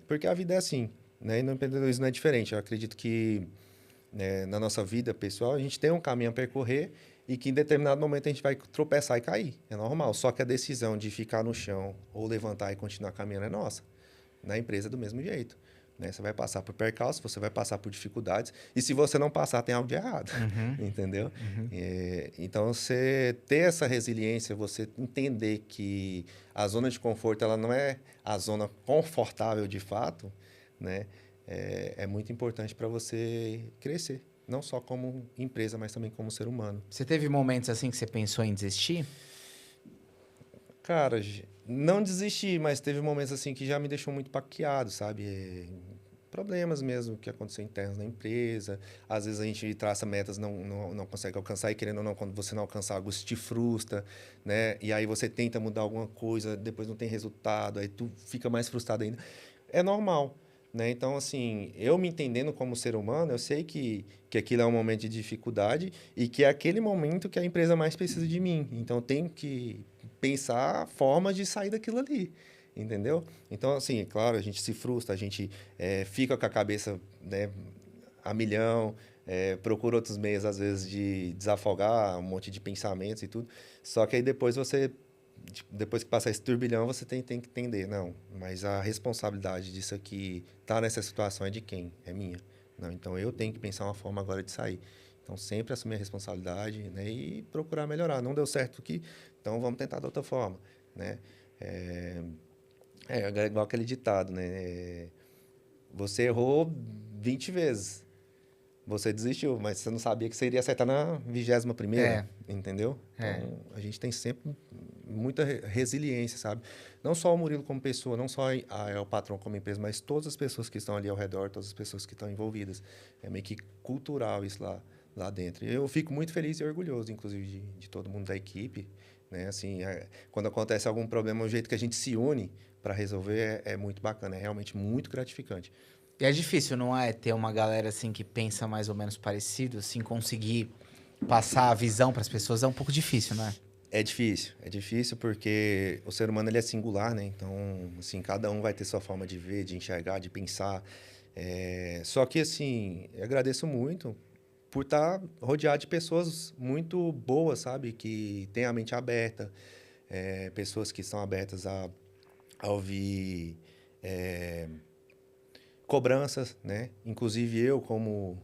Porque a vida é assim, né? E no empreendedorismo não é diferente. Eu acredito que na nossa vida pessoal, a gente tem um caminho a percorrer e que em determinado momento a gente vai tropeçar e cair. É normal. Só que a decisão de ficar no chão ou levantar e continuar caminhando é nossa. Na empresa, do mesmo jeito. Né? Você vai passar por percalços, você vai passar por dificuldades. E se você não passar, tem algo de errado. Uhum. Entendeu? Uhum. Então, você ter essa resiliência, você entender que a zona de conforto ela não é a zona confortável de fato, né? É muito importante para você crescer. Não só como empresa, mas também como ser humano. Você teve momentos assim que você pensou em desistir? Cara, não desisti, mas teve momentos assim que já me deixou muito baqueado, sabe? Problemas mesmo que aconteceu internos na empresa. Às vezes a gente traça metas, não consegue alcançar, e querendo ou não, quando você não alcançar algo, isso te frustra, né? E aí você tenta mudar alguma coisa, depois não tem resultado, aí tu fica mais frustrado ainda. É normal, né? Então, assim, eu me entendendo como ser humano, eu sei que aquilo é um momento de dificuldade e que é aquele momento que a empresa mais precisa de mim. Então, eu tenho que pensar formas de sair daquilo ali, entendeu? Então, assim, é claro, a gente se frustra, a gente fica com a cabeça, né, a milhão, procura outros meios, às vezes, de desafogar um monte de pensamentos e tudo. Só que aí depois você, tipo, depois que passar esse turbilhão, você tem que entender, não, mas a responsabilidade disso aqui, tá nessa situação é de quem? É minha. Não, então eu tenho que pensar uma forma agora de sair. Então, sempre assumir a responsabilidade, né, e procurar melhorar. Não deu certo aqui, então vamos tentar de outra forma, né? É, é igual aquele ditado, né? Você errou 20 vezes. Você desistiu, mas você não sabia que você iria acertar na 21ª, É, entendeu? é. Então, a gente tem sempre muita resiliência, sabe? Não só o Murilo como pessoa, não só o patrão como empresa, mas todas as pessoas que estão ali ao redor, todas as pessoas que estão envolvidas. É meio que cultural isso lá dentro. E eu fico muito feliz e orgulhoso, inclusive, de todo mundo da equipe, né? Assim, quando acontece algum problema, o jeito que a gente se une para resolver é muito bacana, é realmente muito gratificante. E é difícil, não é? Ter uma galera assim que pensa mais ou menos parecido, assim, conseguir passar a visão para as pessoas é um pouco difícil, né? É difícil porque o ser humano ele é singular, né? Então, assim, cada um vai ter sua forma de ver, de enxergar, de pensar. Só que, assim, eu agradeço muito por estar rodeado de pessoas muito boas, sabe? Que têm a mente aberta, pessoas que estão abertas a ouvir cobranças, né? Inclusive eu, como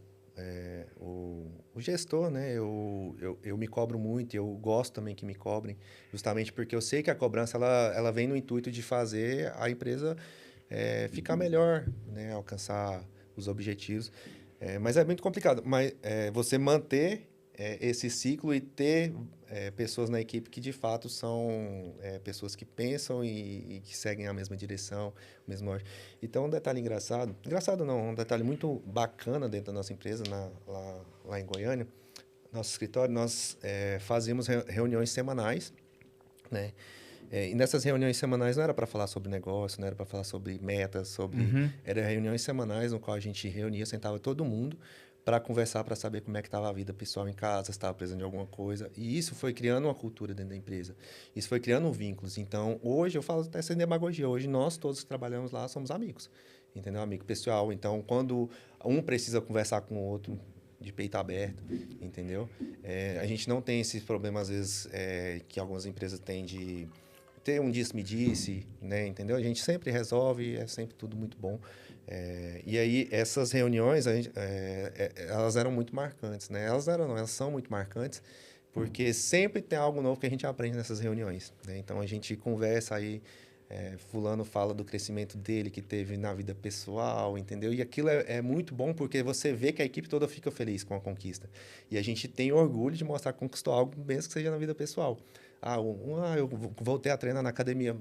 o gestor, né? Eu me cobro muito, eu gosto também que me cobrem, justamente porque eu sei que a cobrança ela vem no intuito de fazer a empresa ficar melhor, né? Alcançar os objetivos. Mas é muito complicado. Mas você manter esse ciclo e ter pessoas na equipe que de fato são pessoas que pensam e que seguem a mesma direção, o mesmo norte. Então, um detalhe engraçado não, um detalhe muito bacana dentro da nossa empresa, lá em Goiânia, nosso escritório, nós fazíamos reuniões semanais, né? E nessas reuniões semanais não era para falar sobre negócio, não era para falar sobre metas, Uhum. Eram reuniões semanais no qual a gente reunia, sentava todo mundo para conversar, para saber como é que estava a vida pessoal em casa, se estava precisando de alguma coisa. E isso foi criando uma cultura dentro da empresa. Isso foi criando vínculos. Então, hoje, eu falo até sem demagogia, hoje nós todos que trabalhamos lá somos amigos, entendeu? Amigo pessoal. Então, quando um precisa conversar com o outro, de peito aberto, entendeu? A gente não tem esses problemas, às vezes, que algumas empresas têm de ter um disse-me-disse, né, entendeu? A gente sempre resolve, é sempre tudo muito bom. E aí, essas reuniões, elas eram muito marcantes, né? Elas são muito marcantes, porque sempre tem algo novo que a gente aprende nessas reuniões, né? Então, a gente conversa aí, fulano fala do crescimento dele que teve na vida pessoal, entendeu? E aquilo é muito bom porque você vê que a equipe toda fica feliz com a conquista. E a gente tem orgulho de mostrar que conquistou algo, mesmo que seja na vida pessoal. Eu voltei a treinar na academia,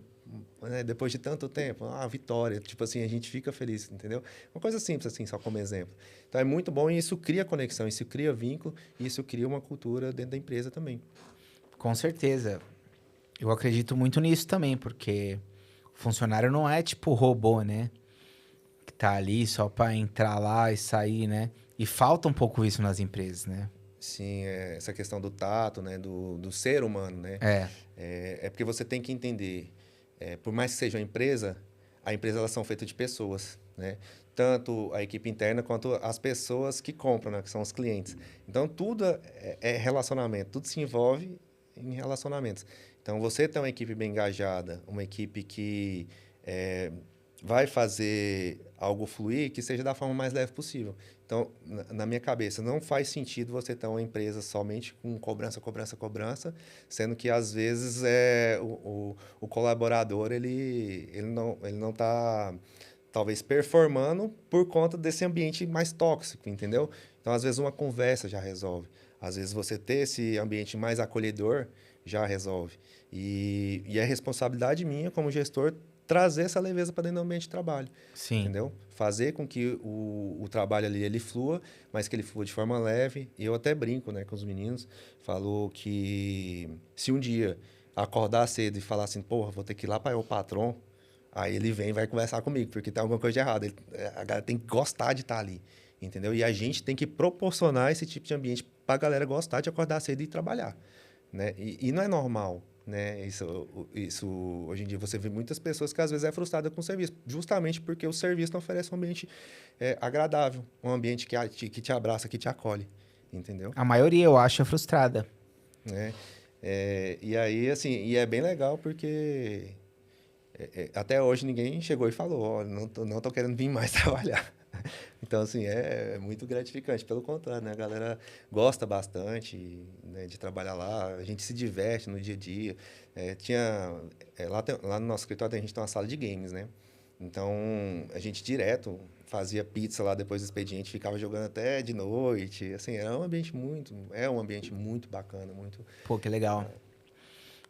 né, depois de tanto tempo. Vitória. Tipo assim, a gente fica feliz, entendeu? Uma coisa simples assim, só como exemplo. Então, é muito bom e isso cria conexão, isso cria vínculo, e isso cria uma cultura dentro da empresa também. Com certeza. Eu acredito muito nisso também, porque o funcionário não é tipo robô, né? Que tá ali só para entrar lá e sair, né? E falta um pouco isso nas empresas, né? Sim, essa questão do tato, né, do ser humano, né? É. Porque você tem que entender, por mais que seja uma empresa, a empresa elas são feitas de pessoas, né? Tanto a equipe interna quanto as pessoas que compram, né, que são os clientes. Então, tudo é relacionamento, tudo se envolve em relacionamentos. Então, você ter uma equipe bem engajada, uma equipe que vai fazer algo fluir, que seja da forma mais leve possível. Então, na minha cabeça, não faz sentido você ter uma empresa somente com cobrança, cobrança, cobrança, sendo que, às vezes, o colaborador ele não está, talvez, performando por conta desse ambiente mais tóxico, entendeu? Então, às vezes, uma conversa já resolve. Às vezes, você ter esse ambiente mais acolhedor, já resolve. E é responsabilidade minha, como gestor, trazer essa leveza para dentro do ambiente de trabalho. Sim. Entendeu? Fazer com que o trabalho ali ele flua, mas que ele flua de forma leve. E eu até brinco, né, com os meninos. Falou que se um dia acordar cedo e falar assim, porra, vou ter que ir lá para o patrão, aí ele vem e vai conversar comigo, porque tem alguma coisa de errado. A galera tem que gostar de estar ali, entendeu? E a gente tem que proporcionar esse tipo de ambiente para a galera gostar de acordar cedo e trabalhar, né? E não é normal, né? Isso, hoje em dia, você vê muitas pessoas que às vezes é frustrada com o serviço, justamente porque o serviço não oferece um ambiente agradável, um ambiente que te abraça, que te acolhe, entendeu? A maioria, eu acho, é frustrada. Né? E aí, assim, e é bem legal porque até hoje ninguém chegou e falou, ó, não tô querendo vir mais trabalhar. Então, assim, é muito gratificante. Pelo contrário, né? A galera gosta bastante, né, de trabalhar lá. A gente se diverte no dia a dia. Lá no nosso escritório a gente tem uma sala de games, né? Então, a gente direto fazia pizza lá depois do expediente, ficava jogando até de noite. Assim, é um ambiente muito bacana, muito... Pô, que legal.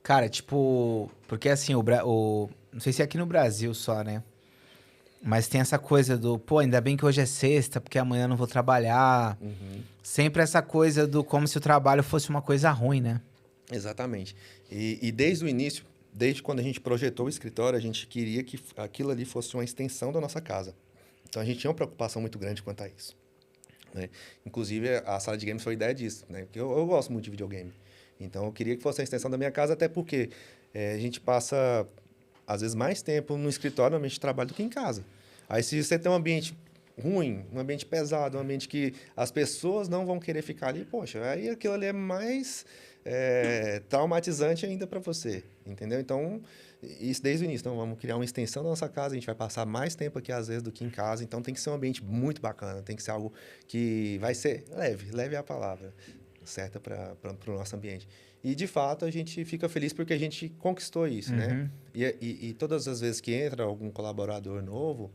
Cara, tipo, porque assim, não sei se é aqui no Brasil só, né? Mas tem essa coisa do, pô, ainda bem que hoje é sexta, porque amanhã eu não vou trabalhar. Uhum. Sempre essa coisa do como se o trabalho fosse uma coisa ruim, né? Exatamente. E desde o início, desde quando a gente projetou o escritório, a gente queria que aquilo ali fosse uma extensão da nossa casa. Então, a gente tinha uma preocupação muito grande quanto a isso, né? Inclusive, a sala de games foi ideia disso, né? Porque eu gosto muito de videogame. Então, eu queria que fosse a extensão da minha casa, até porque a gente passa, às vezes, mais tempo no escritório, no ambiente de trabalho, do que em casa. Aí, se você tem um ambiente ruim, um ambiente pesado, um ambiente que as pessoas não vão querer ficar ali, poxa, aí aquilo ali é mais traumatizante ainda para você, entendeu? Então, isso desde o início. Então, vamos criar uma extensão da nossa casa, a gente vai passar mais tempo aqui, às vezes, do que em casa. Então, tem que ser um ambiente muito bacana, tem que ser algo que vai ser leve é a palavra certa para o nosso ambiente. E, de fato, a gente fica feliz porque a gente conquistou isso, né? E todas as vezes que entra algum colaborador novo,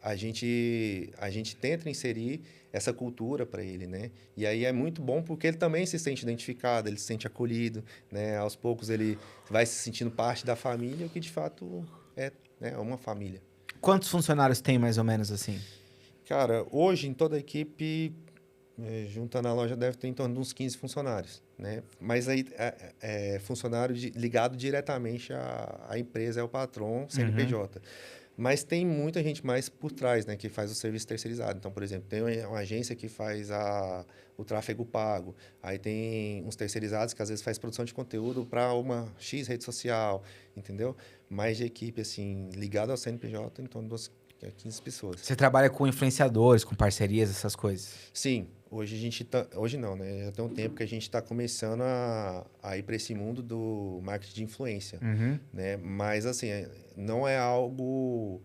a gente tenta inserir essa cultura para ele, né? E aí é muito bom porque ele também se sente identificado, ele se sente acolhido, né? Aos poucos ele vai se sentindo parte da família, o que de fato é, né, uma família. Quantos funcionários tem mais ou menos assim? Cara, hoje em toda a equipe, juntando a loja, deve ter em torno de uns 15 funcionários, né? Mas aí funcionário ligado diretamente à empresa, é o patrão, CNPJ. Mas tem muita gente mais por trás, né, que faz o serviço terceirizado. Então, por exemplo, tem uma agência que faz o tráfego pago. Aí tem uns terceirizados que às vezes faz produção de conteúdo para uma X rede social, entendeu? Mais de equipe, assim, ligada ao CNPJ, em torno das 15 pessoas. Você trabalha com influenciadores, com parcerias, essas coisas? Sim, hoje a gente hoje não, né? Já tem um tempo que a gente está começando a ir para esse mundo do marketing de influência, né? Mas assim, não é algo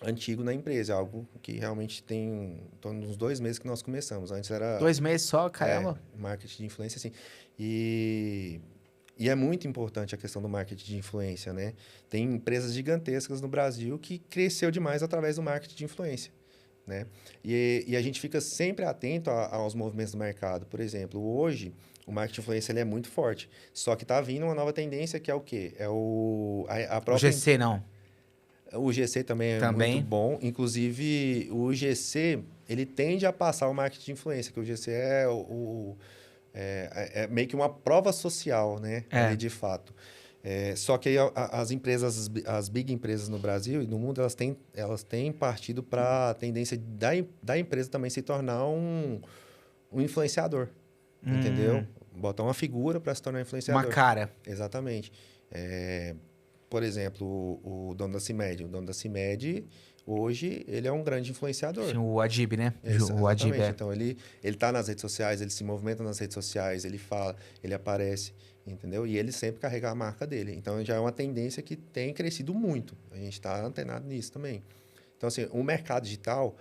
antigo na empresa, é algo que realmente tem em torno de uns 2 meses que nós começamos. Antes era 2 meses só, caramba. marketing de influência, assim. E é muito importante a questão do marketing de influência, né? Tem empresas gigantescas no Brasil que cresceu demais através do marketing de influência, né? E a gente fica sempre atento aos movimentos do mercado. Por exemplo, hoje o marketing de influência ele é muito forte, só que está vindo uma nova tendência que é o quê? É a O própria... GC não. O GC também é muito bom. Inclusive, o GC, ele tende a passar o marketing de influência, que o GC é meio que uma prova social, né? Ali, de fato. Só que aí as empresas, as big empresas no Brasil e no mundo, elas têm partido para a tendência da empresa também se tornar um influenciador, entendeu? Botar uma figura para se tornar influenciador. Uma cara. Exatamente. Por exemplo, o dono da CIMED. O dono da CIMED, hoje, ele é um grande influenciador. Sim, o Adib, né? Exatamente. O Adib, Então, ele está nas redes sociais, ele se movimenta nas redes sociais, ele fala, ele aparece, entendeu? E ele sempre carrega a marca dele. Então, já é uma tendência que tem crescido muito. A gente está antenado nisso também. Então, assim, o mercado digital,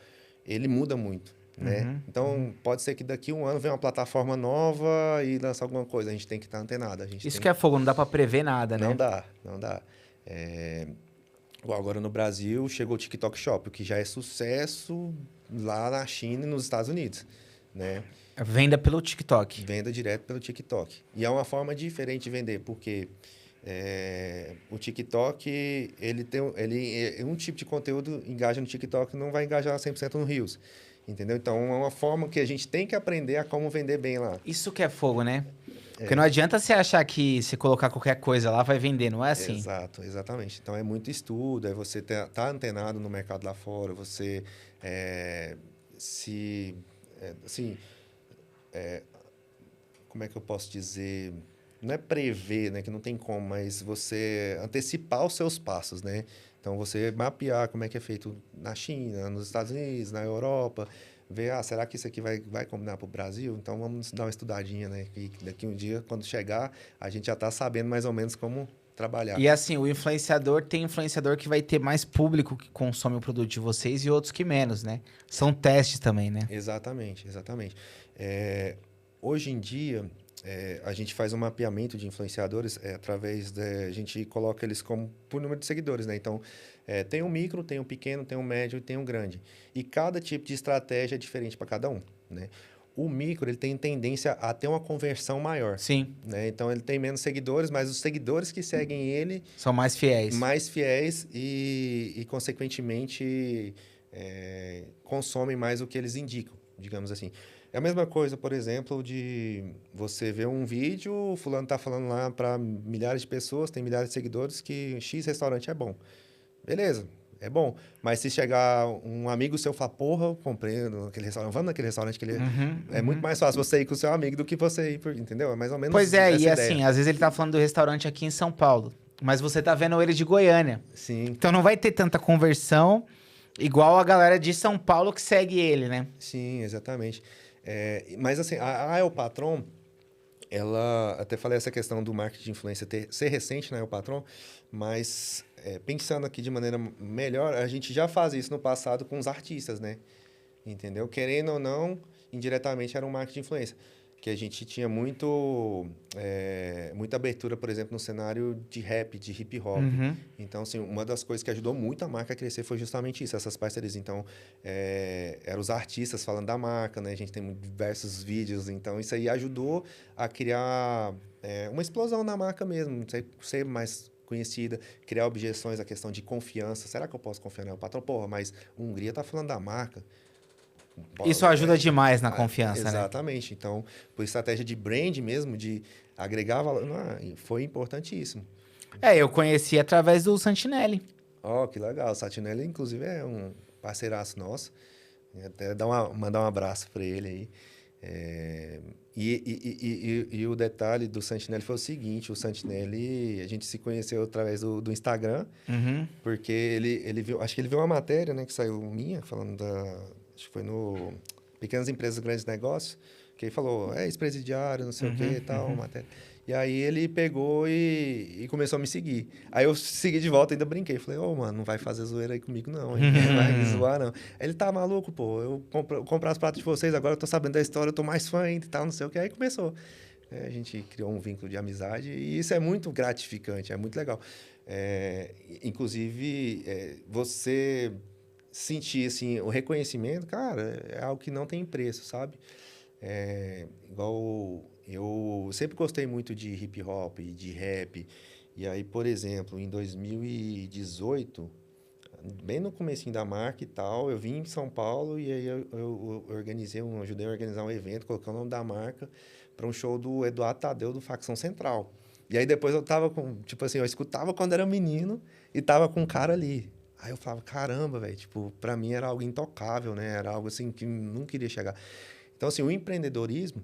ele muda muito, né? Então, pode ser que daqui a um ano venha uma plataforma nova e lançar alguma coisa. A gente tem que estar antenado. Isso que é fogo, não dá para prever nada, né? Não dá. Igual agora no Brasil, chegou o TikTok Shop, o que já é sucesso lá na China e nos Estados Unidos, né? Venda pelo TikTok. Venda direto pelo TikTok. E é uma forma diferente de vender, porque o TikTok, um tipo de conteúdo engaja no TikTok, não vai engajar 100% no Reels. Entendeu? Então, é uma forma que a gente tem que aprender a como vender bem lá. Isso que é fogo, né? Porque não adianta você achar que se colocar qualquer coisa lá vai vender, não é assim? Exato, exatamente. Então, é muito estudo, é você tá antenado no mercado lá fora, você assim, como é que eu posso dizer? Não é prever, né, que não tem como, mas você antecipar os seus passos, né? Então, você mapear como é que é feito na China, nos Estados Unidos, na Europa, ver, será que isso aqui vai combinar para o Brasil? Então, vamos dar uma estudadinha, né? E daqui um dia, quando chegar, a gente já está sabendo mais ou menos como trabalhar. E assim, o influenciador tem influenciador que vai ter mais público que consome o produto de vocês e outros que menos, né? São testes também, né? Exatamente, exatamente. Hoje em dia, a gente faz um mapeamento de influenciadores através a gente coloca eles como por número de seguidores, né? Então, tem um micro, tem um pequeno, tem um médio e tem um grande. E cada tipo de estratégia é diferente para cada um, né? O micro, ele tem tendência a ter uma conversão maior. Sim. Né? Então, ele tem menos seguidores, mas os seguidores que seguem ele... São mais fiéis. Mais fiéis e consequentemente, consomem mais o que eles indicam, digamos assim. É a mesma coisa, por exemplo, de você ver um vídeo, o fulano está falando lá para milhares de pessoas, tem milhares de seguidores, que X restaurante é bom. Beleza, é bom. Mas se chegar um amigo seu e falar, porra, eu comprei naquele restaurante, vamos naquele restaurante que ele... muito mais fácil você ir com o seu amigo do que você ir, entendeu? É mais ou menos Pois é, essa e ideia. assim, às vezes ele tá falando do restaurante aqui em São Paulo, mas você tá vendo ele de Goiânia. Sim. Então não vai ter tanta conversão igual a galera de São Paulo que segue ele, né? Sim, exatamente. Mas assim, a El Patron, ela... Até falei essa questão do marketing de influência ser recente na El Patron, mas pensando aqui de maneira melhor, a gente já faz isso no passado com os artistas, né? Entendeu? Querendo ou não, indiretamente era um marketing de influência. Que a gente tinha muita abertura, por exemplo, no cenário de rap, de hip hop. Então, assim, uma das coisas que ajudou muito a marca a crescer foi justamente isso, essas parcerias. Então, eram os artistas falando da marca, né? A gente tem diversos vídeos. Então, isso aí ajudou a criar uma explosão na marca mesmo. Ser mais conhecida, criar objeções à questão de confiança. Será que eu posso confiar no patrão? Porra, mas Hungria tá falando da marca. Isso ajuda demais na confiança, né? Exatamente. Então, por estratégia de brand mesmo, de agregar valor, foi importantíssimo. Eu conheci através do Santinelli. Que legal. O Santinelli, inclusive, é um parceiraço nosso. Até mandar um abraço para ele aí. E o detalhe do Santinelli foi o seguinte, o Santinelli, a gente se conheceu através do Instagram, porque ele viu, acho que ele viu uma matéria, né, que saiu minha, falando acho que foi no Pequenas Empresas, Grandes Negócios, que ele falou, ex-presidiário, não sei o que e tal, matéria. E aí ele pegou e começou a me seguir. Aí eu segui de volta, ainda brinquei. Falei, mano, não vai fazer zoeira aí comigo não, não vai me zoar não. Ele tá maluco, pô, eu comprar as pratas de vocês, agora eu tô sabendo da história, eu tô mais fã ainda e tal, não sei o que. Aí começou. A gente criou um vínculo de amizade e isso é muito gratificante, é muito legal. Inclusive, você sentir assim, o reconhecimento, cara, é algo que não tem preço, sabe? Igual eu sempre gostei muito de hip hop, de rap. E aí, por exemplo, em 2018, bem no comecinho da marca e tal, eu vim em São Paulo e aí eu ajudei a organizar um evento, coloquei o nome da marca para um show do Eduardo Tadeu, do Facção Central. E aí depois eu tava com, tipo assim, eu escutava quando era menino e tava com um cara ali. Aí eu falava, caramba, velho, tipo, pra mim era algo intocável, né? Era algo assim que não queria chegar. Então, assim, o empreendedorismo,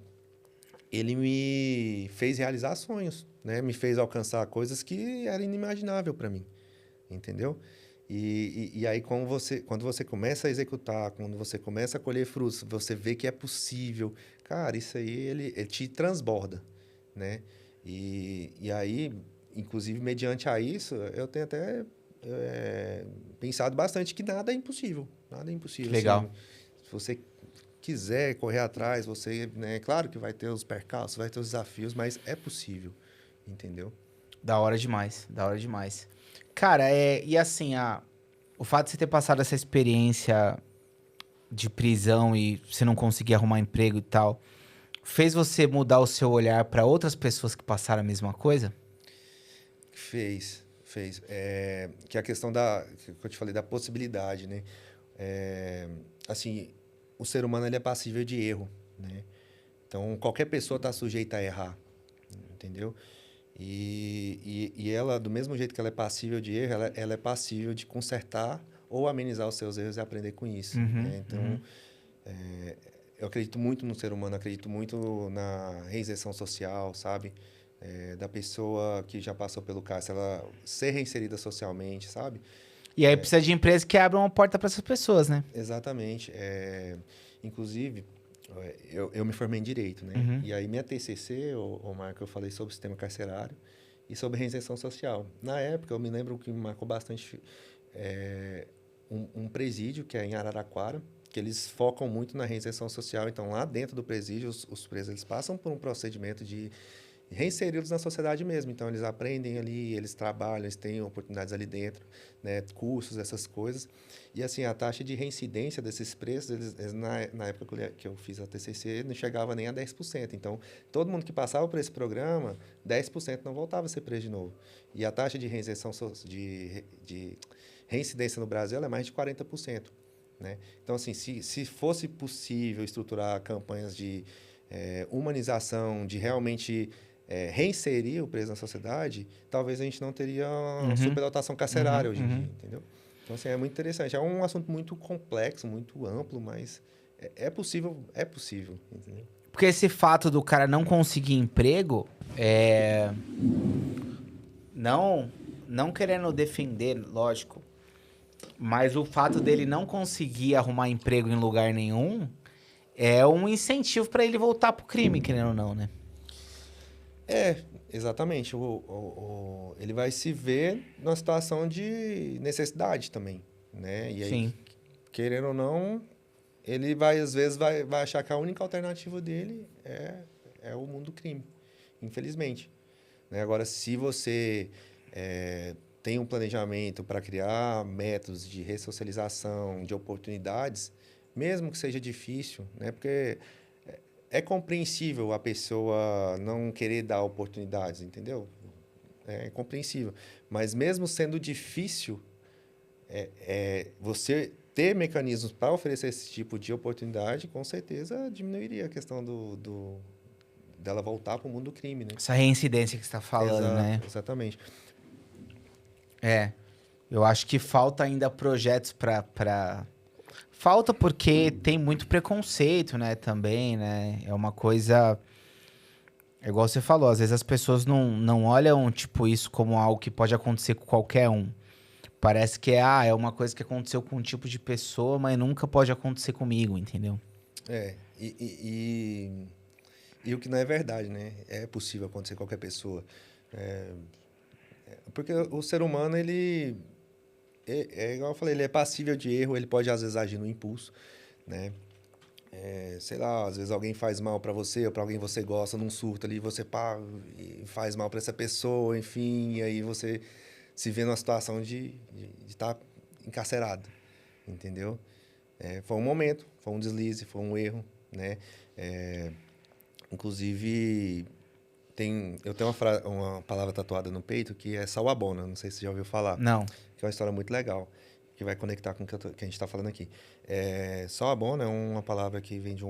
ele me fez realizar sonhos, né? Me fez alcançar coisas que eram inimaginável para mim, entendeu? E aí, quando você começa a executar, quando você começa a colher frutos, você vê que é possível. Cara, isso aí, ele te transborda, né? E aí, inclusive, mediante a isso, eu tenho até pensado bastante que nada é impossível. Nada é impossível. Legal. Assim, se você quiser correr atrás, você, né, claro que vai ter os percalços, vai ter os desafios, mas é possível, entendeu? Da hora demais, da hora demais. Cara, e assim, o fato de você ter passado essa experiência de prisão e você não conseguir arrumar emprego e tal, fez você mudar o seu olhar para outras pessoas que passaram a mesma coisa? Fez. Que é a questão que eu te falei, da possibilidade, né? Assim, o ser humano ele é passível de erro, né? Então, qualquer pessoa está sujeita a errar, entendeu? E ela, do mesmo jeito que ela é passível de erro, ela é passível de consertar ou amenizar os seus erros e aprender com isso, né? Então, eu acredito muito no ser humano, acredito muito na reinserção social, sabe? Da pessoa que já passou pelo cárcere, ela ser reinserida socialmente, sabe? E aí precisa de empresas que abram uma porta para essas pessoas, né? Exatamente. Inclusive, eu me formei em Direito, né? E aí minha TCC, o Marco, eu falei sobre o sistema carcerário e sobre reinserção social. Na época, eu me lembro que me marcou bastante um presídio, que é em Araraquara, que eles focam muito na reinserção social. Então, lá dentro do presídio, os presos eles passam por um procedimento de reinseri-los na sociedade mesmo. Então, eles aprendem ali, eles trabalham, eles têm oportunidades ali dentro, né? Cursos, essas coisas. E, assim, a taxa de reincidência desses presos, eles na época que eu fiz a TCC, não chegava nem a 10%. Então, todo mundo que passava por esse programa, 10% não voltava a ser preso de novo. E a taxa de reinserção, de reincidência no Brasil ela é mais de 40%. Né? Então, assim, se fosse possível estruturar campanhas de humanização, de realmente reinserir o preso na sociedade, talvez a gente não teria superlotação carcerária hoje em dia, entendeu? Então, assim, é muito interessante. É um assunto muito complexo, muito amplo, mas é possível, entendeu? Porque esse fato do cara não conseguir emprego, não querendo defender, lógico, mas o fato dele não conseguir arrumar emprego em lugar nenhum é um incentivo para ele voltar pro crime, querendo ou não, né? Exatamente. Ele vai se ver numa situação de necessidade também, né? E aí, Sim. querendo ou não, ele vai, às vezes, vai achar que a única alternativa dele é o mundo do crime, infelizmente. Né? Agora, se você tem um planejamento para criar métodos de ressocialização, de oportunidades, mesmo que seja difícil, né? Porque é compreensível a pessoa não querer dar oportunidades, entendeu? É compreensível. Mas mesmo sendo difícil, você ter mecanismos para oferecer esse tipo de oportunidade, com certeza diminuiria a questão dela voltar para o mundo do crime, né? Essa reincidência que você tá falando, né? Exatamente. Eu acho que falta ainda projetos pra... Falta porque tem muito preconceito, né, também, né? É uma coisa... É igual você falou, às vezes as pessoas não olham, tipo, isso como algo que pode acontecer com qualquer um. Parece que é uma coisa que aconteceu com um tipo de pessoa, mas nunca pode acontecer comigo, entendeu? E o que não é verdade, né? É possível acontecer com qualquer pessoa. Porque o ser humano, ele... igual eu falei, ele é passível de erro, ele pode, às vezes, agir no impulso, né? Sei lá, às vezes alguém faz mal para você ou para alguém que você gosta num surto ali, você pá, e faz mal para essa pessoa, enfim, e aí você se vê numa situação de estar encarcerado, entendeu? Foi um momento, foi um deslize, foi um erro, né? Inclusive, eu tenho uma palavra tatuada no peito que é sawabona, não sei se você já ouviu falar, Não. que é uma história muito legal, que vai conectar com o que a gente está falando aqui. Sawabona é uma palavra que vem de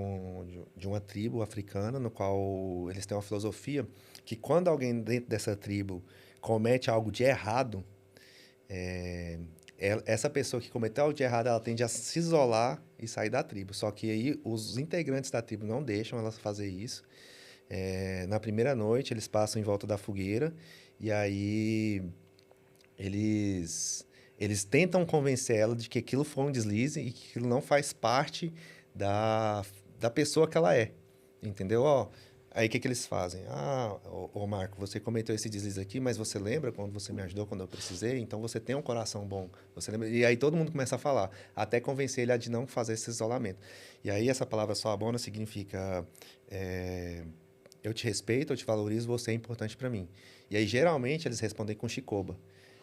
uma tribo africana, no qual eles têm uma filosofia que quando alguém dentro dessa tribo comete algo de errado, essa pessoa que cometeu algo de errado, ela tende a se isolar e sair da tribo. Só que aí os integrantes da tribo não deixam ela fazer isso. Na primeira noite, eles passam em volta da fogueira e aí eles tentam convencer ela de que aquilo foi um deslize e que aquilo não faz parte da pessoa que ela é, entendeu? Aí o que eles fazem? Marco, você cometeu esse deslize aqui, mas você lembra quando você me ajudou quando eu precisei? Então você tem um coração bom, você lembra? E aí todo mundo começa a falar, até convencer ele a de não fazer esse isolamento. E aí essa palavra sawabona significa... eu te respeito, eu te valorizo, você é importante para mim. E aí, geralmente, eles respondem com chicoba.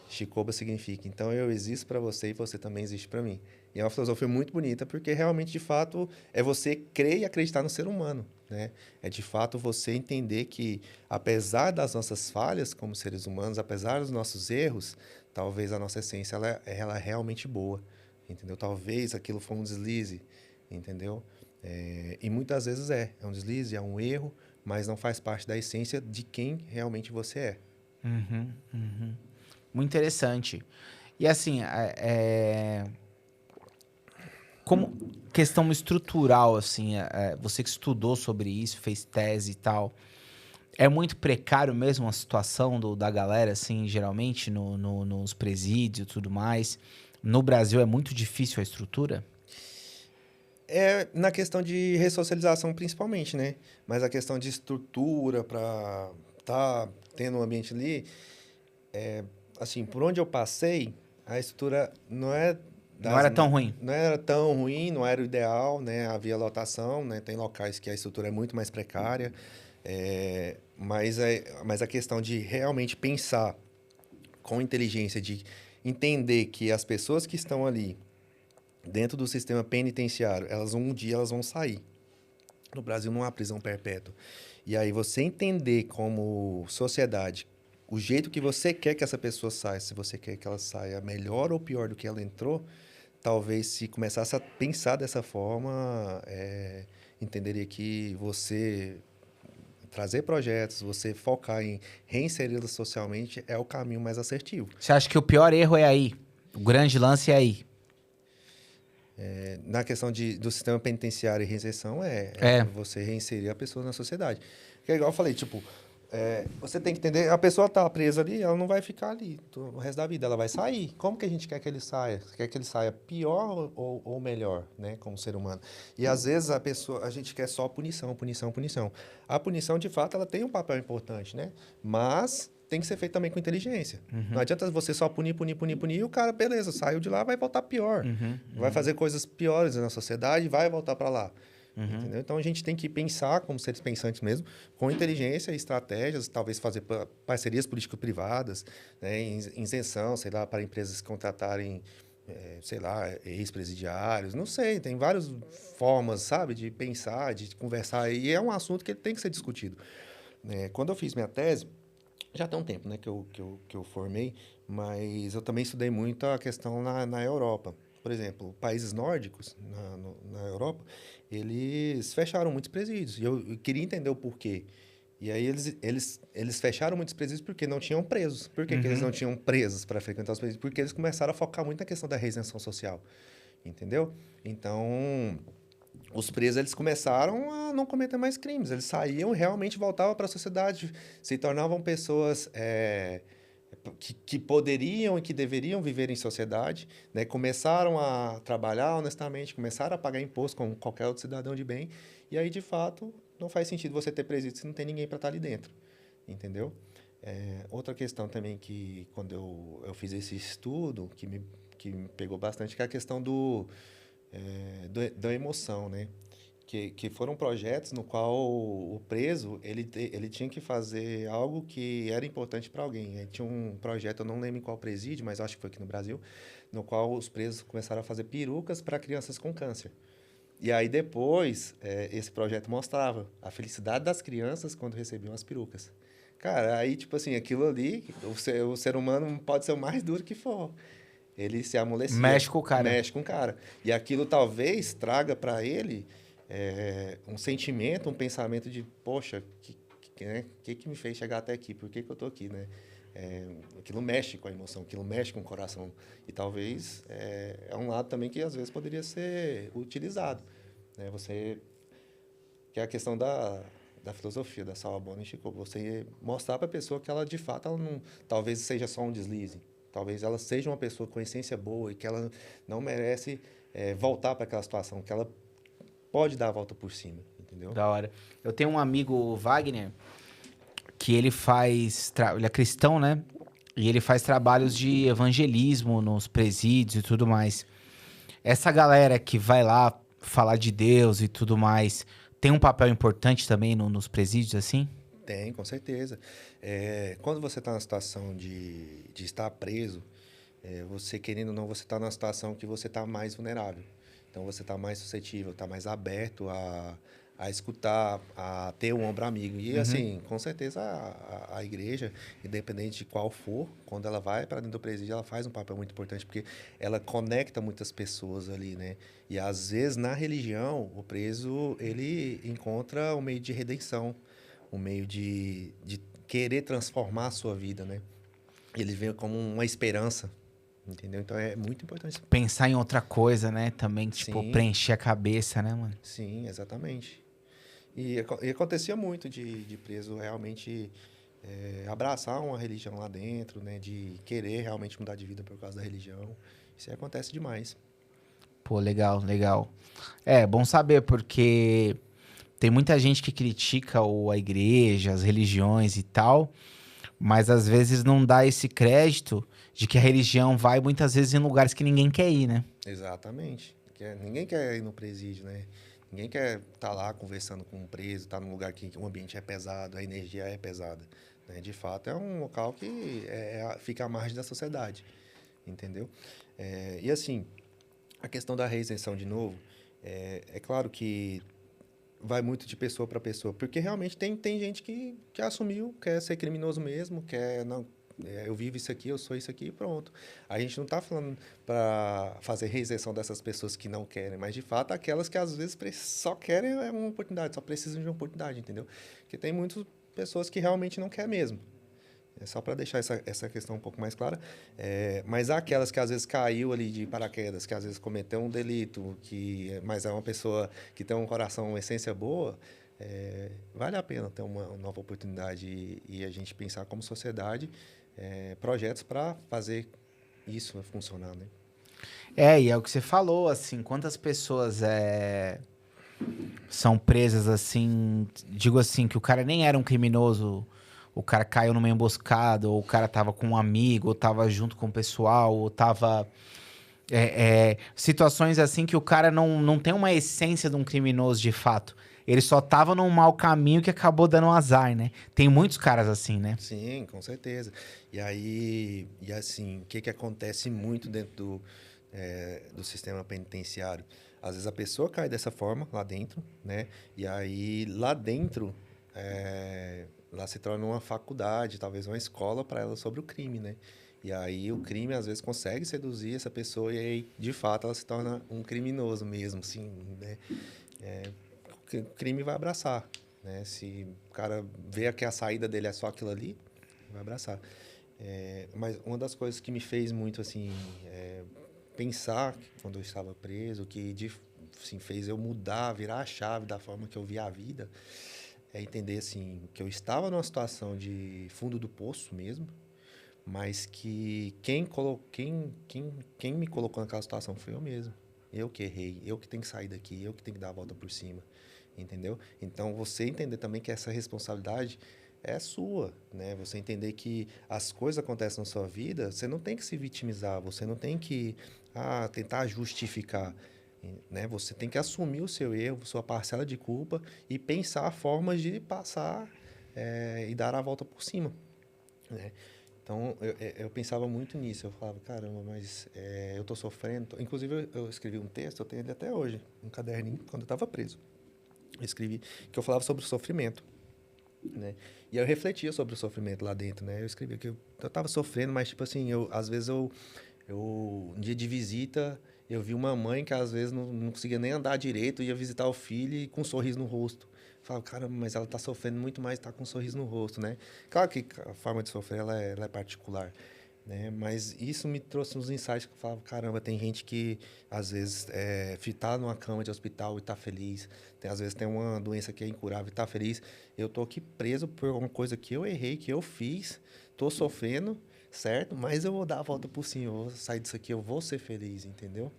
Chicoba significa, então eu existo para você e você também existe para mim. E é uma filosofia muito bonita, porque realmente, de fato, é você crer e acreditar no ser humano, né? É, de fato, você entender que, apesar das nossas falhas como seres humanos, apesar dos nossos erros, talvez a nossa essência, ela é realmente boa, entendeu? Talvez aquilo foi um deslize, entendeu? E muitas vezes é um deslize, é um erro, mas não faz parte da essência de quem realmente você é. Uhum, uhum. Muito interessante. E assim, como questão estrutural, assim, você que estudou sobre isso, fez tese e tal, é muito precário mesmo a situação da galera, assim, geralmente, nos presídios e tudo mais. No Brasil é muito difícil a estrutura? É na questão de ressocialização, principalmente, né? Mas a questão de estrutura para tá tendo um ambiente ali, assim, por onde eu passei, a estrutura não é Não das, era tão ruim. não era tão ruim, não era o ideal, né? Havia lotação, né? Tem locais que a estrutura é muito mais precária, mas a questão de realmente pensar com inteligência, de entender que as pessoas que estão ali dentro do sistema penitenciário, um dia elas vão sair. No Brasil não há prisão perpétua. E aí você entender como sociedade o jeito que você quer que essa pessoa saia, se você quer que ela saia melhor ou pior do que ela entrou, talvez se começasse a pensar dessa forma, entenderia que você trazer projetos, você focar em reinseri-los socialmente é o caminho mais assertivo. Você acha que o pior erro é aí? O grande lance é aí? Na questão do sistema penitenciário e reinserção, É. você reinserir a pessoa na sociedade. Porque, igual eu falei, tipo, você tem que entender, a pessoa está presa ali, ela não vai ficar ali o resto da vida, ela vai sair. Como que a gente quer que ele saia? Quer que ele saia pior ou melhor, né, como ser humano? E às vezes a gente quer só punição, punição, punição. A punição, de fato, ela tem um papel importante, né? Mas tem que ser feito também com inteligência. Não adianta você só punir, punir, punir, punir, e o cara, beleza, saiu de lá, vai voltar pior. Vai fazer coisas piores na sociedade e vai voltar para lá. Entendeu? Então a gente tem que pensar como seres pensantes mesmo, com inteligência e estratégias, talvez fazer parcerias político-privadas, né, isenção, sei lá, para empresas contratarem, sei lá, ex-presidiários, não sei, tem várias formas, sabe, de pensar, de conversar, e é um assunto que tem que ser discutido. Quando eu fiz minha tese, já tem um tempo, né, que eu formei, mas eu também estudei muito a questão na Europa. Por exemplo, países nórdicos na Europa, eles fecharam muitos presídios. E eu queria entender o porquê. E aí eles fecharam muitos presídios porque não tinham presos. Por que eles não tinham presos para frequentar os presídios? Porque eles começaram a focar muito na questão da reinserção social. Entendeu? Então, os presos eles começaram a não cometer mais crimes. Eles saíam e realmente voltavam para a sociedade, se tornavam pessoas que poderiam e que deveriam viver em sociedade, né? Começaram a trabalhar honestamente, começaram a pagar imposto como qualquer outro cidadão de bem. E aí, de fato, não faz sentido você ter presídio se não tem ninguém para estar ali dentro. Entendeu? Outra questão também que, quando eu fiz esse estudo, que me pegou bastante, que é a questão da emoção, né? Que foram projetos no qual o preso ele tinha que fazer algo que era importante para alguém. Aí tinha um projeto, eu não lembro em qual presídio, mas acho que foi aqui no Brasil, no qual os presos começaram a fazer perucas para crianças com câncer. E aí depois, esse projeto mostrava a felicidade das crianças quando recebiam as perucas. Cara, aí tipo assim, aquilo ali, o ser humano pode ser o mais duro que for. Ele se amolecia. Mexe com o cara. Mexe com o cara. E aquilo talvez traga para ele um sentimento, um pensamento de, poxa, que me fez chegar até aqui? Por que eu estou aqui, né? Aquilo mexe com a emoção, aquilo mexe com o coração. E talvez é um lado também que às vezes poderia ser utilizado. Né? Que é a questão da filosofia, da Sawabona e Chico. Você mostrar para a pessoa que ela, de fato, ela não, talvez seja só um deslize. Talvez ela seja uma pessoa com essência boa e que ela não merece voltar para aquela situação, que ela pode dar a volta por cima, entendeu? Da hora. Eu tenho um amigo, Wagner, que ele faz... Ele é cristão, né? E ele faz trabalhos de evangelismo nos presídios e tudo mais. Essa galera que vai lá falar de Deus e tudo mais, tem um papel importante também nos presídios, assim? Tem, com certeza. Quando você está na situação de estar preso, você querendo ou não, você está numa situação que você está mais vulnerável. Então você está mais suscetível, está mais aberto a escutar, a ter um ombro amigo. E Uhum. assim, com certeza a igreja, independente de qual for, quando ela vai para dentro do presídio, ela faz um papel muito importante, porque ela conecta muitas pessoas ali, né? E às vezes na religião, o preso, ele encontra um meio de redenção, um meio de querer transformar a sua vida, né? Ele vê como uma esperança, entendeu? Então é muito importante. Pensar em outra coisa, né? Também, tipo, Sim, preencher a cabeça, né, mano? sim, exatamente. E acontecia muito de preso realmente abraçar uma religião lá dentro, né? De querer realmente mudar de vida por causa da religião. Isso aí acontece demais. Pô, legal, legal. É, bom saber, porque tem muita gente que critica a igreja, as religiões e tal, mas às vezes não dá esse crédito de que a religião vai muitas vezes em lugares que ninguém quer ir, né? Exatamente. Ninguém quer ir no presídio, né? Ninguém quer estar lá conversando com um preso, estar num lugar que o ambiente é pesado, a energia é pesada. Né? De fato, é um local que fica à margem da sociedade, entendeu? E assim, a questão da reisenção de novo, é claro que vai muito de pessoa para pessoa, porque realmente tem gente que assumiu, quer ser criminoso mesmo, quer não, eu vivo isso aqui, eu sou isso aqui e pronto. A gente não está falando para fazer reinserção dessas pessoas que não querem, mas de fato aquelas que às vezes só querem uma oportunidade, só precisam de uma oportunidade, entendeu? Porque tem muitas pessoas que realmente não querem mesmo. É só para deixar essa questão um pouco mais clara. Mas há aquelas que às vezes caiu ali de paraquedas, que às vezes cometeu um delito, mas é uma pessoa que tem um coração, uma essência boa, vale a pena ter uma nova oportunidade e a gente pensar como sociedade projetos para fazer isso funcionar, né? É, e é o que você falou, assim, quantas pessoas são presas assim, digo assim, que o cara nem era um criminoso, o cara caiu numa emboscada, ou o cara tava com um amigo, ou tava junto com o pessoal, ou tava. Situações assim que o cara não tem uma essência de um criminoso de fato. Ele só tava num mau caminho que acabou dando um azar, né? Tem muitos caras assim, né? Sim, com certeza. E assim, o que que acontece muito dentro do sistema penitenciário? Às vezes a pessoa cai dessa forma lá dentro, né? E aí lá dentro, lá se torna uma faculdade, talvez uma escola para ela sobre o crime, né? E aí o crime às vezes consegue seduzir essa pessoa e aí, de fato, ela se torna um criminoso mesmo, assim, né? O crime vai abraçar, né? Se o cara vê que a saída dele é só aquilo ali, vai abraçar. Mas uma das coisas que me fez muito assim pensar quando eu estava preso, assim, fez eu mudar, virar a chave da forma que eu via a vida, é entender assim que eu estava numa situação de fundo do poço mesmo, mas que quem me colocou naquela situação foi eu mesmo. Eu que errei, eu que tenho que sair daqui, eu que tenho que dar a volta por cima, entendeu? Então você entender também que essa responsabilidade é sua, né? Você entender que as coisas acontecem na sua vida, você não tem que se vitimizar, você não tem que tentar justificar, né? Você tem que assumir o seu erro, sua parcela de culpa e pensar formas de passar e dar a volta por cima, né? Então, eu pensava muito nisso. Eu falava, caramba, mas eu tô sofrendo. Inclusive, eu escrevi um texto, eu tenho ele até hoje, um caderninho, quando eu estava preso. Eu escrevi que eu falava sobre o sofrimento, né? E eu refletia sobre o sofrimento lá dentro, né? Eu escrevia que eu estava sofrendo, mas, tipo assim, às vezes um dia de visita, eu vi uma mãe que às vezes não conseguia nem andar direito, ia visitar o filho e com um sorriso no rosto. Eu falava, caramba, mas ela está sofrendo muito mais, está com um sorriso no rosto, né? Claro que a forma de sofrer ela é particular, né? Mas isso me trouxe uns insights que eu falava, caramba, tem gente que às vezes tá numa cama de hospital e está feliz, às vezes tem uma doença que é incurável e está feliz. Eu tô aqui preso por uma coisa que eu errei, que eu fiz, tô sofrendo, certo? Mas eu vou dar a volta por cima, eu vou sair disso aqui, eu vou ser feliz, entendeu?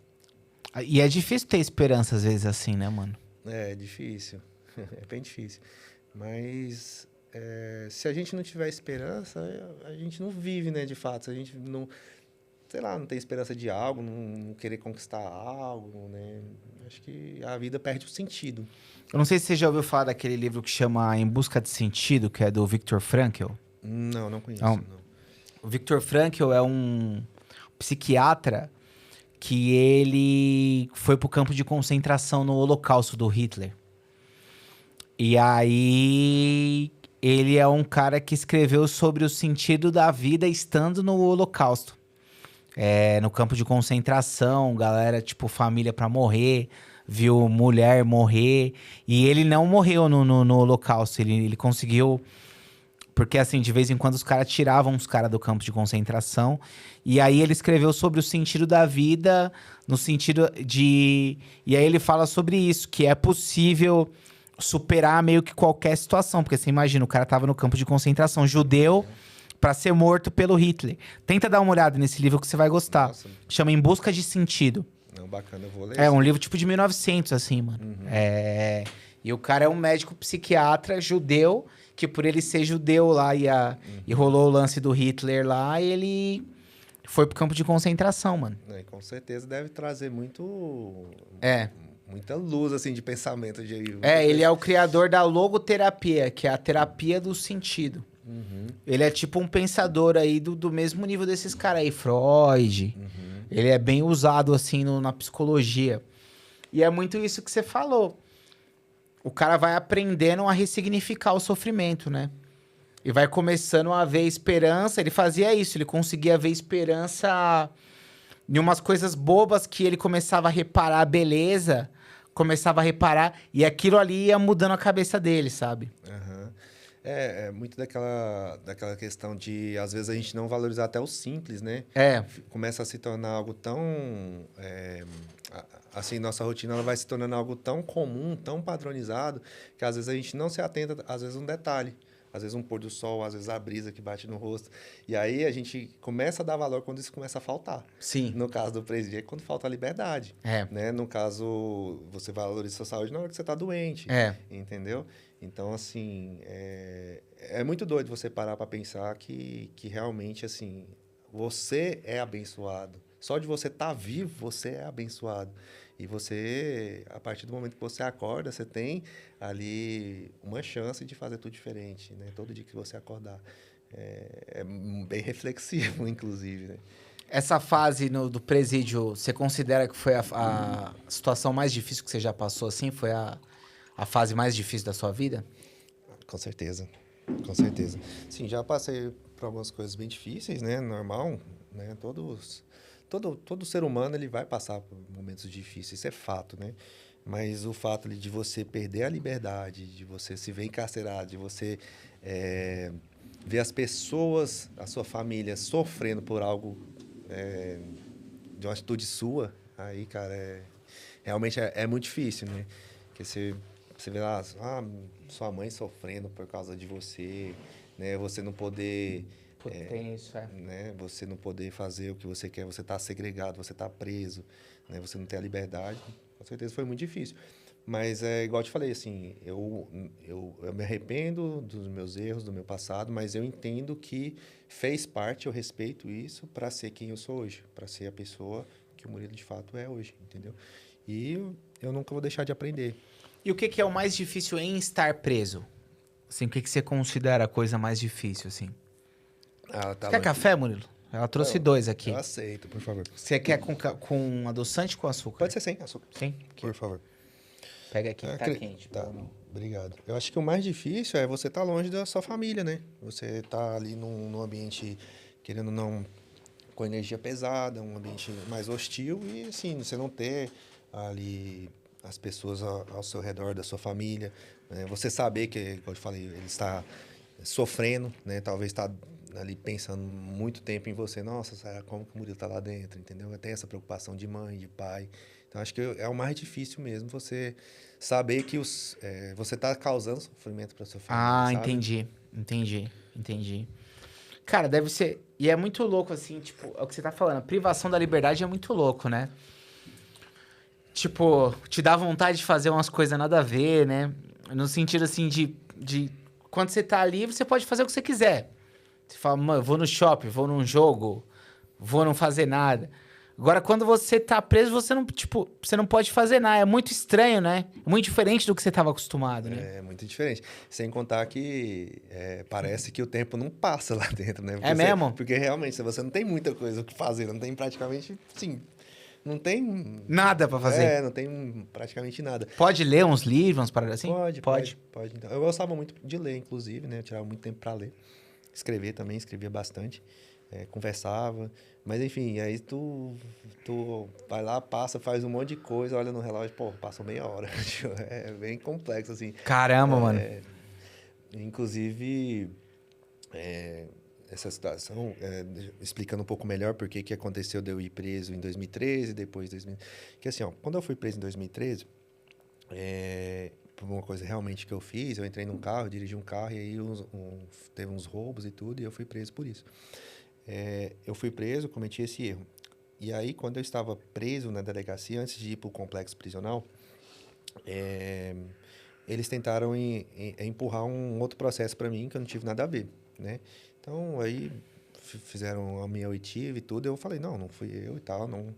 E é difícil ter esperança às vezes assim, né, mano? É difícil, é bem difícil. Mas se a gente não tiver esperança, a gente não vive, né, de fato. Se a gente sei lá, não ter esperança de algo, não querer conquistar algo, né? Acho que a vida perde o sentido. Eu não sei se você já ouviu falar daquele livro que chama Em Busca de Sentido, que é do Viktor Frankl. Não conheço, Não. não. O Viktor Frankl é um psiquiatra que ele foi pro campo de concentração no Holocausto do Hitler. E aí ele é um cara que escreveu sobre o sentido da vida estando no Holocausto. No campo de concentração, galera, tipo, família pra morrer, viu mulher morrer. E ele não morreu no Holocausto, ele conseguiu... Porque, assim, de vez em quando os caras tiravam os caras do campo de concentração. E aí ele escreveu sobre o sentido da vida, no sentido de... E aí ele fala sobre isso, que é possível superar meio que qualquer situação. Porque você imagina, o cara tava no campo de concentração, judeu, pra ser morto pelo Hitler. Tenta dar uma olhada nesse livro que você vai gostar. Nossa. Chama Em Busca de Sentido. Não, bacana, eu vou ler. É um livro tipo de 1900, assim, mano. E o cara é um médico psiquiatra judeu, que por ele ser judeu lá e rolou o lance do Hitler lá, ele foi pro campo de concentração, mano. E com certeza deve trazer muita luz, assim, de pensamento. Ele é o criador da logoterapia, que é a terapia do sentido. Ele é tipo um pensador aí do mesmo nível desses caras aí, Freud. Ele é bem usado, assim, na psicologia. E é muito isso que você falou. O cara vai aprendendo a ressignificar o sofrimento, né? E vai começando a ver esperança. Ele fazia isso, ele conseguia ver esperança em umas coisas bobas que ele começava a reparar a beleza, começava a reparar, e aquilo ali ia mudando a cabeça dele, sabe? É muito daquela questão de, às vezes, a gente não valorizar até o simples, né? Começa a se tornar algo tão... assim, nossa rotina ela vai se tornando algo tão comum, tão padronizado, que às vezes a gente não se atenta, às vezes, um detalhe. Às vezes um pôr do sol, às vezes a brisa que bate no rosto. E aí a gente começa a dar valor quando isso começa a faltar. Sim. No caso do presídio, é quando falta a liberdade. Né? No caso, você valoriza a sua saúde na hora que você está doente. Entendeu? Então, assim, é muito doido você parar para pensar que realmente, assim, você é abençoado. Só de você estar vivo, você é abençoado. E você, a partir do momento que você acorda, você tem ali uma chance de fazer tudo diferente, né? Todo dia que você acordar. É bem reflexivo, inclusive, né? Essa fase do presídio, você considera que foi a situação mais difícil que você já passou, assim? Foi a fase mais difícil da sua vida? Com certeza. Com certeza. Sim, já passei por algumas coisas bem difíceis, né? Normal, né? Todo ser humano ele vai passar por momentos difíceis, isso é fato, né? Mas o fato de você perder a liberdade, de você se ver encarcerado, de você ver as pessoas, a sua família sofrendo por algo de uma atitude sua, aí, cara, realmente é muito difícil, né? Porque você vê lá, sua mãe sofrendo por causa de você, né? Você não poder... tem isso, né? Você não poder fazer o que você quer, você tá segregado, você tá preso, né? Você não tem a liberdade. Com certeza foi muito difícil. Mas igual eu te falei, assim, eu me arrependo dos meus erros, do meu passado, mas eu entendo que fez parte, eu respeito isso para ser quem eu sou hoje, para ser a pessoa que o Murilo de fato é hoje, entendeu? E eu nunca vou deixar de aprender. E o que é o mais difícil em estar preso? Assim, o que você considera a coisa mais difícil, assim? Você quer café, Murilo? Ela trouxe 2 aqui. Eu aceito, por favor. Você quer com adoçante ou com açúcar? Pode ser sem açúcar. Sim? Por favor. Pega aqui, tá quente. Tá, obrigado. Eu acho que o mais difícil é você estar longe da sua família, né? Você tá ali num ambiente, querendo ou não, com energia pesada, um ambiente mais hostil e, assim, você não ter ali as pessoas ao seu redor da sua família, né? Você saber que, como eu falei, ele está sofrendo, né? Talvez está ali pensando muito tempo em você. Nossa, como que o Murilo está lá dentro, entendeu? Tem essa preocupação de mãe, de pai. Então, acho que é o mais difícil mesmo, você saber que você está causando sofrimento para sua família, sabe? Entendi. Cara, deve ser... E é muito louco, assim, tipo, é o que você tá falando. A privação da liberdade é muito louco, né? Tipo, te dá vontade de fazer umas coisas nada a ver, né? No sentido, assim, de... Quando você tá ali, você pode fazer o que você quiser. Você fala, mano, eu vou no shopping, vou num jogo, vou não fazer nada. Agora, quando você tá preso, você não, tipo, você não pode fazer nada. É muito estranho, né? É muito diferente do que você tava acostumado, né? É muito diferente. Sem contar que parece que o tempo não passa lá dentro, né? É mesmo? Porque realmente você não tem muita coisa o que fazer, não tem praticamente, sim, não tem, Nada pra fazer. não tem praticamente nada. Pode ler uns livros, umas paradas assim? Pode. Então, eu gostava muito de ler, inclusive, né? Eu tirava muito tempo para ler. Escrever também, escrevia bastante. Conversava. Mas, enfim, aí tu vai lá, passa, faz um monte de coisa, olha no relógio, pô, passou meia hora. É bem complexo, assim. Caramba, mano. Inclusive, essa situação, explicando um pouco melhor por que aconteceu de eu ir preso em 2013, depois de 2000... Que assim, ó, quando eu fui preso em 2013... por uma coisa realmente que eu fiz, eu entrei num carro, dirigi um carro e aí teve uns roubos e tudo e eu fui preso por isso. Eu fui preso, cometi esse erro. E aí, quando eu estava preso na delegacia, antes de ir para o complexo prisional, eles tentaram empurrar um outro processo para mim que eu não tive nada a ver, né? Então, aí fizeram a minha oitiva e tudo, eu falei, não fui eu e tal, não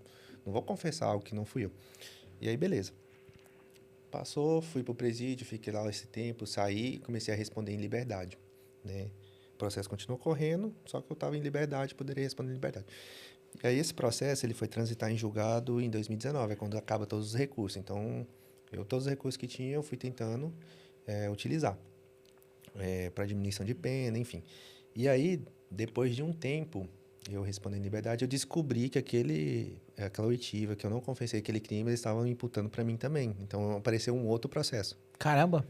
vou confessar algo que não fui eu. E aí, beleza. Passou, fui pro presídio, fiquei lá esse tempo, saí e comecei a responder em liberdade, né? O processo continuou correndo, só que eu estava em liberdade, poderia responder em liberdade. E aí esse processo ele foi transitar em julgado em 2019, é quando acaba todos os recursos. Então, todos os recursos que tinha, eu fui tentando utilizar para diminuição de pena, enfim. E aí, depois de um tempo, eu respondendo em liberdade, eu descobri que aquela oitiva, que eu não confessei aquele crime, eles estavam imputando para mim também. Então, apareceu um outro processo. Caramba.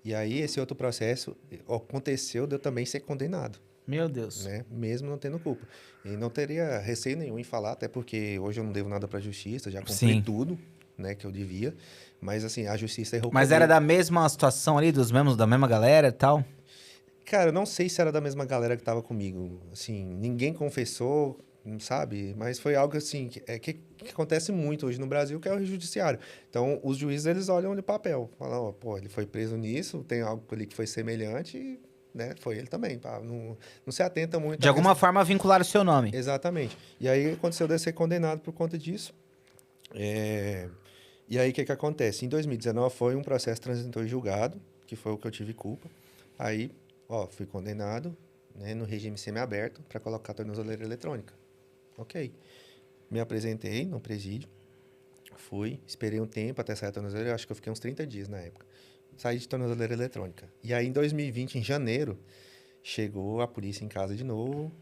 E aí, esse outro processo aconteceu de eu também ser condenado. Meu Deus. Né? Mesmo não tendo culpa. E não teria receio nenhum em falar, até porque hoje eu não devo nada para a justiça, já cumpri tudo, né, que eu devia. Mas, assim, a justiça errou Mas comigo. era da mesma situação ali, da mesma galera e tal? Cara, eu não sei se era da mesma galera que tava comigo. Assim, ninguém confessou, sabe? Mas foi algo assim que acontece muito hoje no Brasil, que é o judiciário. Então, os juízes, eles olham no papel. Falam, ó, pô, ele foi preso nisso, tem algo ali que foi semelhante, né? Foi ele também. Pá. Não se atenta muito De alguma forma vincularam o seu nome. Exatamente. E aí aconteceu de eu ser condenado por conta disso. E aí o que acontece? Em 2019 foi um processo transitório julgado, que foi o que eu tive culpa. Aí, fui condenado, né, no regime semiaberto para colocar a tornozeleira eletrônica. Ok. Me apresentei no presídio, esperei um tempo até sair a tornozeleira, acho que eu fiquei uns 30 dias na época. Saí de tornozeleira eletrônica. E aí, em 2020, em janeiro, chegou a polícia em casa de novo,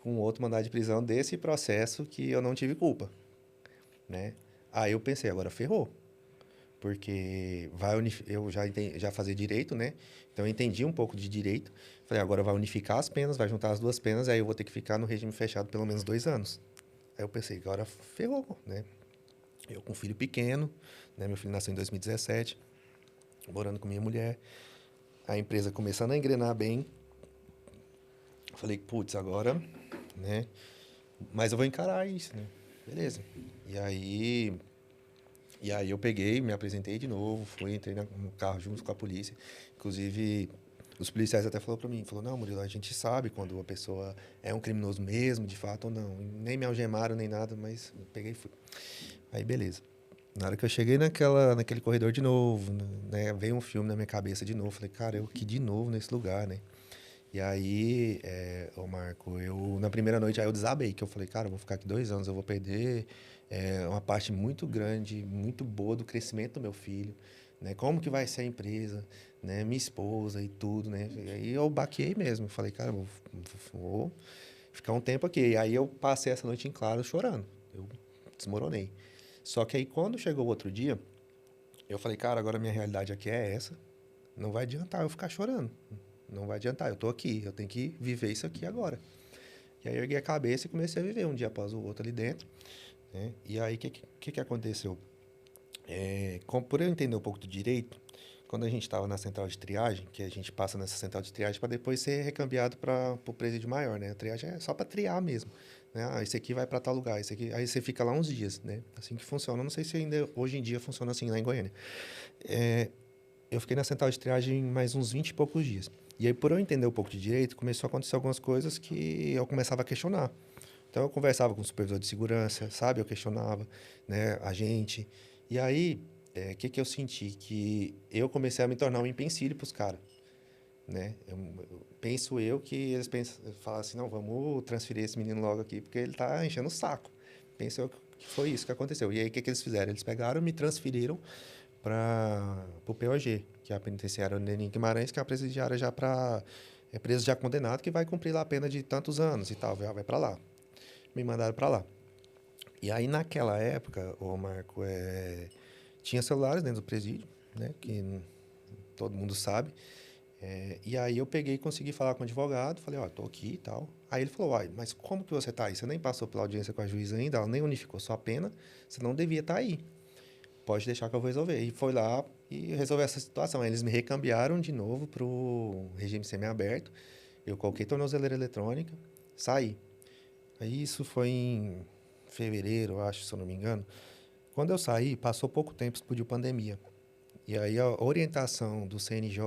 com outro mandado de prisão desse processo que eu não tive culpa, né? Aí eu pensei, agora ferrou. Porque eu já fazia direito, né? Então eu entendi um pouco de direito. Falei, agora vai unificar as penas, vai juntar as duas penas, aí eu vou ter que ficar no regime fechado pelo menos 2 anos. Aí eu pensei, agora ferrou, né? Eu com um filho pequeno, né? Meu filho nasceu em 2017, morando com minha mulher. A empresa começando a engrenar bem. Falei, putz, agora, né? Mas eu vou encarar isso, né? Beleza. E aí eu peguei, me apresentei de novo, entrei no carro junto com a polícia. Inclusive, os policiais até falaram para mim, não, Murilo, a gente sabe quando a pessoa é um criminoso mesmo, de fato ou não. E nem me algemaram nem nada, mas eu peguei e fui. Aí, beleza. Na hora que eu cheguei naquele corredor de novo, né, veio um filme na minha cabeça de novo. Falei, cara, eu aqui de novo nesse lugar, né? E aí, Marco, na primeira noite, aí eu desabei, que eu falei, cara, eu vou ficar aqui 2 anos, eu vou perder uma parte muito grande, muito boa do crescimento do meu filho, né? Como que vai ser a empresa, né? Minha esposa e tudo, né? E aí eu baqueei mesmo, falei, cara, vou ficar um tempo aqui. E aí eu passei essa noite em claro chorando, eu desmoronei. Só que aí quando chegou o outro dia, eu falei, cara, agora minha realidade aqui é essa, não vai adiantar eu ficar chorando. Não vai adiantar, eu tô aqui, eu tenho que viver isso aqui agora. E aí eu erguei a cabeça e comecei a viver um dia após o outro ali dentro, né? E aí o que aconteceu? Por eu entender um pouco do direito, quando a gente estava na central de triagem, que a gente passa nessa central de triagem para depois ser recambiado para o presídio maior, né? A triagem é só para triar mesmo, né? Esse aqui vai para tal lugar, esse aqui, aí você fica lá uns dias, né? Assim que funciona. Não sei se ainda hoje em dia funciona assim lá em Goiânia. Eu fiquei na central de triagem mais uns 20 e poucos dias. E aí, por eu entender um pouco de direito, começou a acontecer algumas coisas que eu começava a questionar. Então, eu conversava com o supervisor de segurança, sabe? Eu questionava, né, a gente. E aí, que eu senti? Que eu comecei a me tornar um empecilho para os caras, né? Penso eu que eles falam assim, não, vamos transferir esse menino logo aqui, porque ele tá enchendo o saco. Penso eu que foi isso que aconteceu. E aí, o que eles fizeram? Eles pegaram e me transferiram para o POG, que é a penitenciária Neném Guimarães, que é a presidiária já para preso já condenado, que vai cumprir lá a pena de tantos anos e tal, vai para lá. Me mandaram para lá. E aí, naquela época, o Marco, tinha celulares dentro do presídio, né, que todo mundo sabe. E aí eu peguei e consegui falar com o advogado, falei, ó, tô aqui e tal. Aí ele falou, uai, mas como que você tá aí? Você nem passou pela audiência com a juíza ainda, ela nem unificou sua pena, você não devia estar aí. Pode deixar que eu vou resolver. E foi lá e resolveu essa situação. Aí eles me recambiaram de novo pro regime semiaberto. Eu coloquei tornozeleira eletrônica, saí. Aí isso foi em fevereiro, acho, se eu não me engano. Quando eu saí, passou pouco tempo, explodiu pandemia. E aí a orientação do CNJ,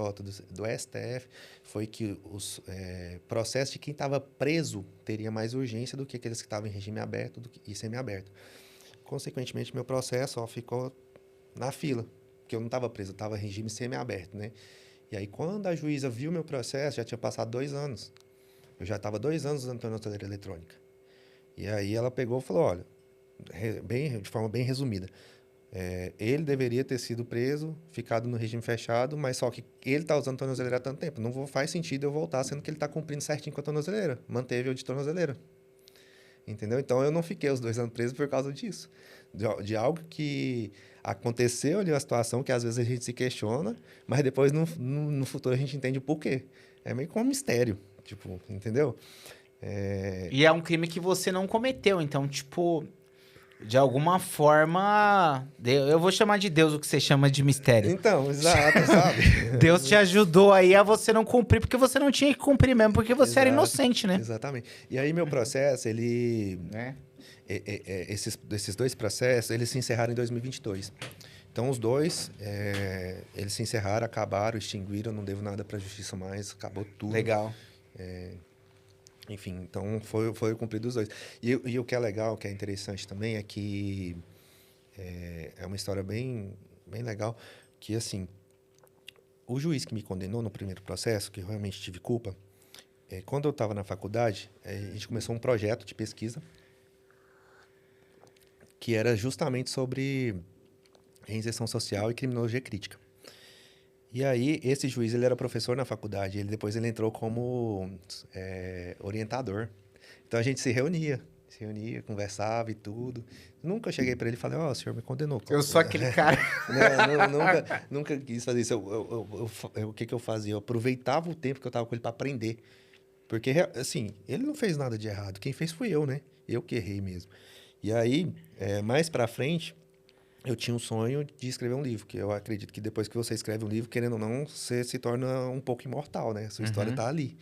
do STF, foi que os processos de quem estava preso teria mais urgência do que aqueles que estavam em regime aberto e semiaberto. Consequentemente, meu processo ficou na fila, porque eu não estava preso, eu estava em regime semiaberto, né? E aí, quando a juíza viu meu processo, já tinha passado 2 anos. Eu já estava 2 anos usando tornozeleira eletrônica. E aí ela pegou e falou, olha, de forma bem resumida, ele deveria ter sido preso, ficado no regime fechado, mas só que ele está usando tornozeleira há tanto tempo. Não faz sentido eu voltar, sendo que ele está cumprindo certinho com a tornozeleira. Manteve eu de tornozeleira. Entendeu? Então, eu não fiquei os 2 anos preso por causa disso. De algo que aconteceu ali, uma situação que às vezes a gente se questiona, mas depois no futuro a gente entende o porquê. É meio como um mistério, tipo, entendeu? E é um crime que você não cometeu, então, tipo, de alguma forma, eu vou chamar de Deus o que você chama de mistério. Então, exato, sabe? Deus te ajudou aí a você não cumprir, porque você não tinha que cumprir mesmo, porque você era Exato, inocente, né? exatamente. E aí meu processo, ele... Né? Esses 2 processos, eles se encerraram em 2022. Então, os 2, eles se encerraram, acabaram, extinguiram, não devo nada para a justiça mais, acabou tudo. Legal. Enfim, então foi cumprido os 2. E o que é legal, o que é interessante também, é que é uma história bem, bem legal, que assim, o juiz que me condenou no primeiro processo, que eu realmente tive culpa, quando eu estava na faculdade, a gente começou um projeto de pesquisa que era justamente sobre reinserção social e criminologia crítica. E aí, esse juiz, ele era professor na faculdade, depois ele entrou como orientador. Então, a gente se reunia, conversava e tudo. Nunca cheguei para ele e falei, ó, o senhor me condenou. Eu sou aquele cara. Nunca quis fazer isso. O que eu fazia? Eu aproveitava o tempo que eu estava com ele para aprender. Porque, assim, ele não fez nada de errado. Quem fez fui eu, né? Eu que errei mesmo. E aí, mais para frente, eu tinha um sonho de escrever um livro, que eu acredito que depois que você escreve um livro, querendo ou não, você se torna um pouco imortal, né? Sua história está ali.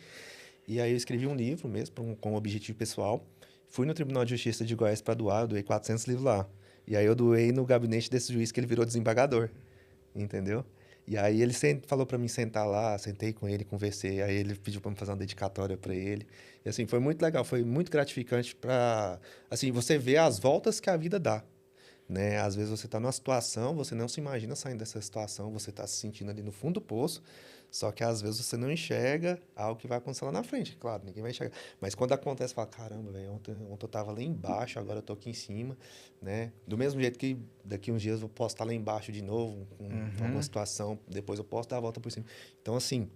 E aí eu escrevi um livro mesmo, com um objetivo pessoal. Fui no Tribunal de Justiça de Goiás para doar, eu doei 400 livros lá. E aí eu doei no gabinete desse juiz que ele virou desembargador, entendeu? E aí ele falou para mim sentar lá, sentei com ele, conversei. Aí ele pediu para me fazer uma dedicatória para ele. E assim, foi muito legal, foi muito gratificante para, assim, você ver as voltas que a vida dá. Né? Às vezes você está numa situação, você não se imagina saindo dessa situação, você está se sentindo ali no fundo do poço, só que às vezes você não enxerga algo que vai acontecer lá na frente, claro, ninguém vai enxergar. Mas quando acontece, você fala, caramba, velho, ontem eu estava lá embaixo, agora eu estou aqui em cima, né? Do mesmo jeito que daqui uns dias eu posso estar lá embaixo de novo, com alguma situação, depois eu posso dar a volta por cima. Então, assim,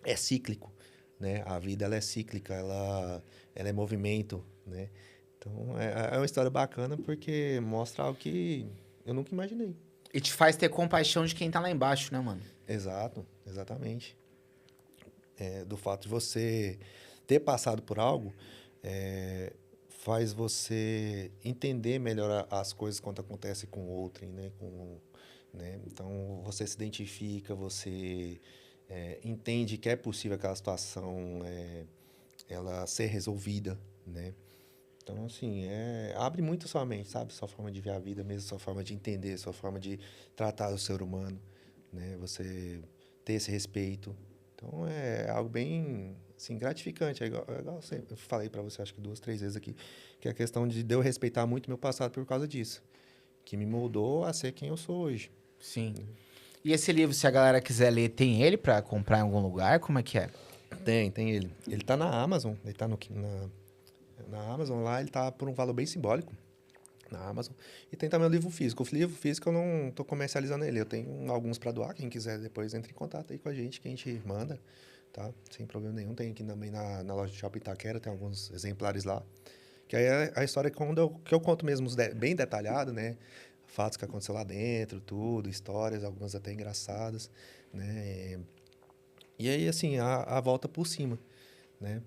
é cíclico, né? A vida, ela é cíclica, ela é movimento, né? Então, é uma história bacana porque mostra algo que eu nunca imaginei. E te faz ter compaixão de quem tá lá embaixo, né, mano? Exato, exatamente. Do fato de você ter passado por algo, faz você entender melhor as coisas quando acontecem com outro, né? Né? Então, você se identifica, você entende que é possível aquela situação ela ser resolvida, né? Então, assim, abre muito sua mente, sabe? Sua forma de ver a vida mesmo, sua forma de entender, sua forma de tratar o ser humano, né? Você ter esse respeito. Então, é algo bem assim, gratificante. É igual eu falei para você, acho que 2, 3 vezes aqui, que é a questão de eu respeitar muito meu passado por causa disso, que me moldou a ser quem eu sou hoje. Sim. E esse livro, se a galera quiser ler, tem ele para comprar em algum lugar? Como é que é? Tem ele. Ele tá na Amazon, ele tá na Amazon lá, ele tá por um valor bem simbólico na Amazon. E tem também o livro físico. O livro físico eu não tô comercializando ele, eu tenho alguns para doar, quem quiser depois entre em contato aí com a gente, que a gente manda, tá? Sem problema nenhum. Tem aqui também na loja do Shopping Itaquera, tem alguns exemplares lá. Que aí é a história que eu conto mesmo, bem detalhado, né? Fatos que aconteceu lá dentro, tudo, histórias, algumas até engraçadas, né? E aí, assim, a volta por cima, né?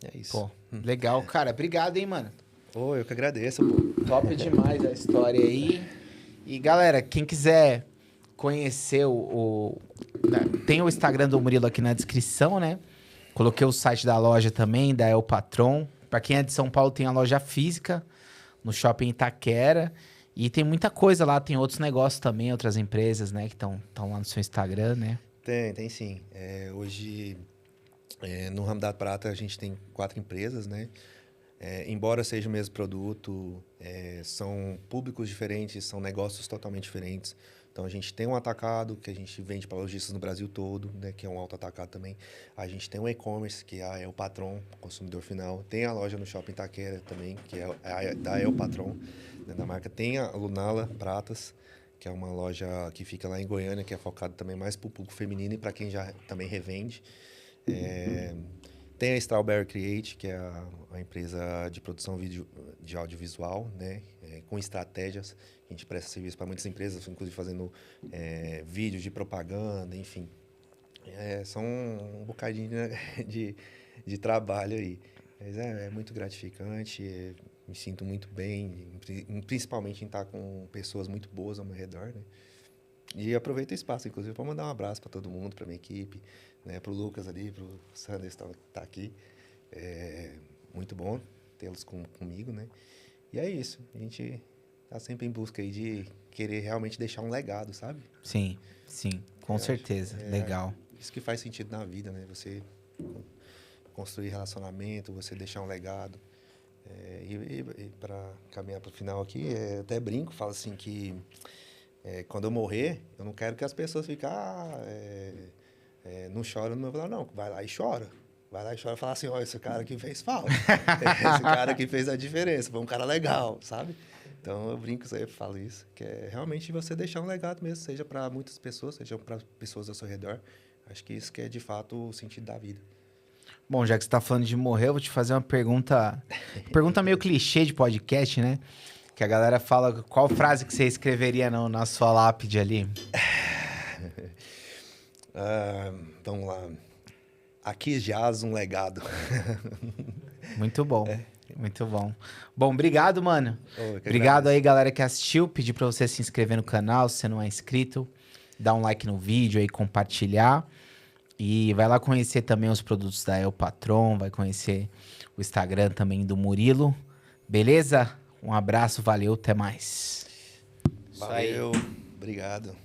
É isso. Pô, legal. Cara, obrigado, hein, mano. Pô, eu que agradeço, pô. Top demais a história aí. E, galera, quem quiser conhecer tem o Instagram do Murilo aqui na descrição, né? Coloquei o site da loja também, da El Patron. Pra quem é de São Paulo, tem a loja física no Shopping Itaquera. E tem muita coisa lá, tem outros negócios também, outras empresas, né? Que estão lá no seu Instagram, né? Tem sim. Hoje, no ramo da prata, a gente tem 4 empresas, né? Embora seja o mesmo produto, são públicos diferentes, são negócios totalmente diferentes. Então, a gente tem um atacado, que a gente vende para lojistas no Brasil todo, né? Que é um auto-atacado também. A gente tem um e-commerce, que é o Patron, consumidor final. Tem a loja no Shopping Itaquera também, que é da El Patron, né, da marca. Tem a Lunala Pratas, que é uma loja que fica lá em Goiânia, que é focada também mais para o público feminino e para quem já também revende. Tem a Strawberry Create, que é a empresa de produção de audiovisual, né? Com estratégias. A gente presta serviço para muitas empresas, inclusive fazendo vídeos de propaganda, enfim. São um bocadinho, né, de trabalho aí. Mas é muito gratificante, me sinto muito bem, principalmente em estar com pessoas muito boas ao meu redor, né? E aproveito o espaço, inclusive, para mandar um abraço para todo mundo, para minha equipe, né? Para o Lucas ali, para o Sanders que tá aqui. Muito bom tê-los comigo, né? E é isso, a gente tá sempre em busca aí de querer realmente deixar um legado, sabe? Sim, com certeza. Legal. Isso que faz sentido na vida, né? Você construir relacionamento, você deixar um legado. E para caminhar para o final aqui, eu até brinco, falo assim que quando eu morrer, eu não quero que as pessoas fiquem, não chora no meu velório, não, vai lá e chora. Vai lá e chora e fala assim, ó, esse cara que fez falta. Esse cara que fez a diferença, foi um cara legal, sabe? Então, eu brinco sempre, falo isso, que é realmente você deixar um legado mesmo, seja para muitas pessoas, seja para pessoas ao seu redor. Acho que isso que é, de fato, o sentido da vida. Bom, já que você tá falando de morrer, eu vou te fazer uma pergunta. Pergunta meio clichê de podcast, né? Que a galera fala, qual frase que você escreveria na sua lápide ali? Vamos lá. Aqui jaz um legado. Muito bom. Muito bom. Bom, obrigado, mano. Obrigado aí, galera que assistiu. Pedir pra você se inscrever no canal, se você não é inscrito. Dar um like no vídeo aí, compartilhar. E vai lá conhecer também os produtos da El Patron. Vai conhecer o Instagram também do Murilo. Beleza? Um abraço, valeu, até mais. Valeu, obrigado.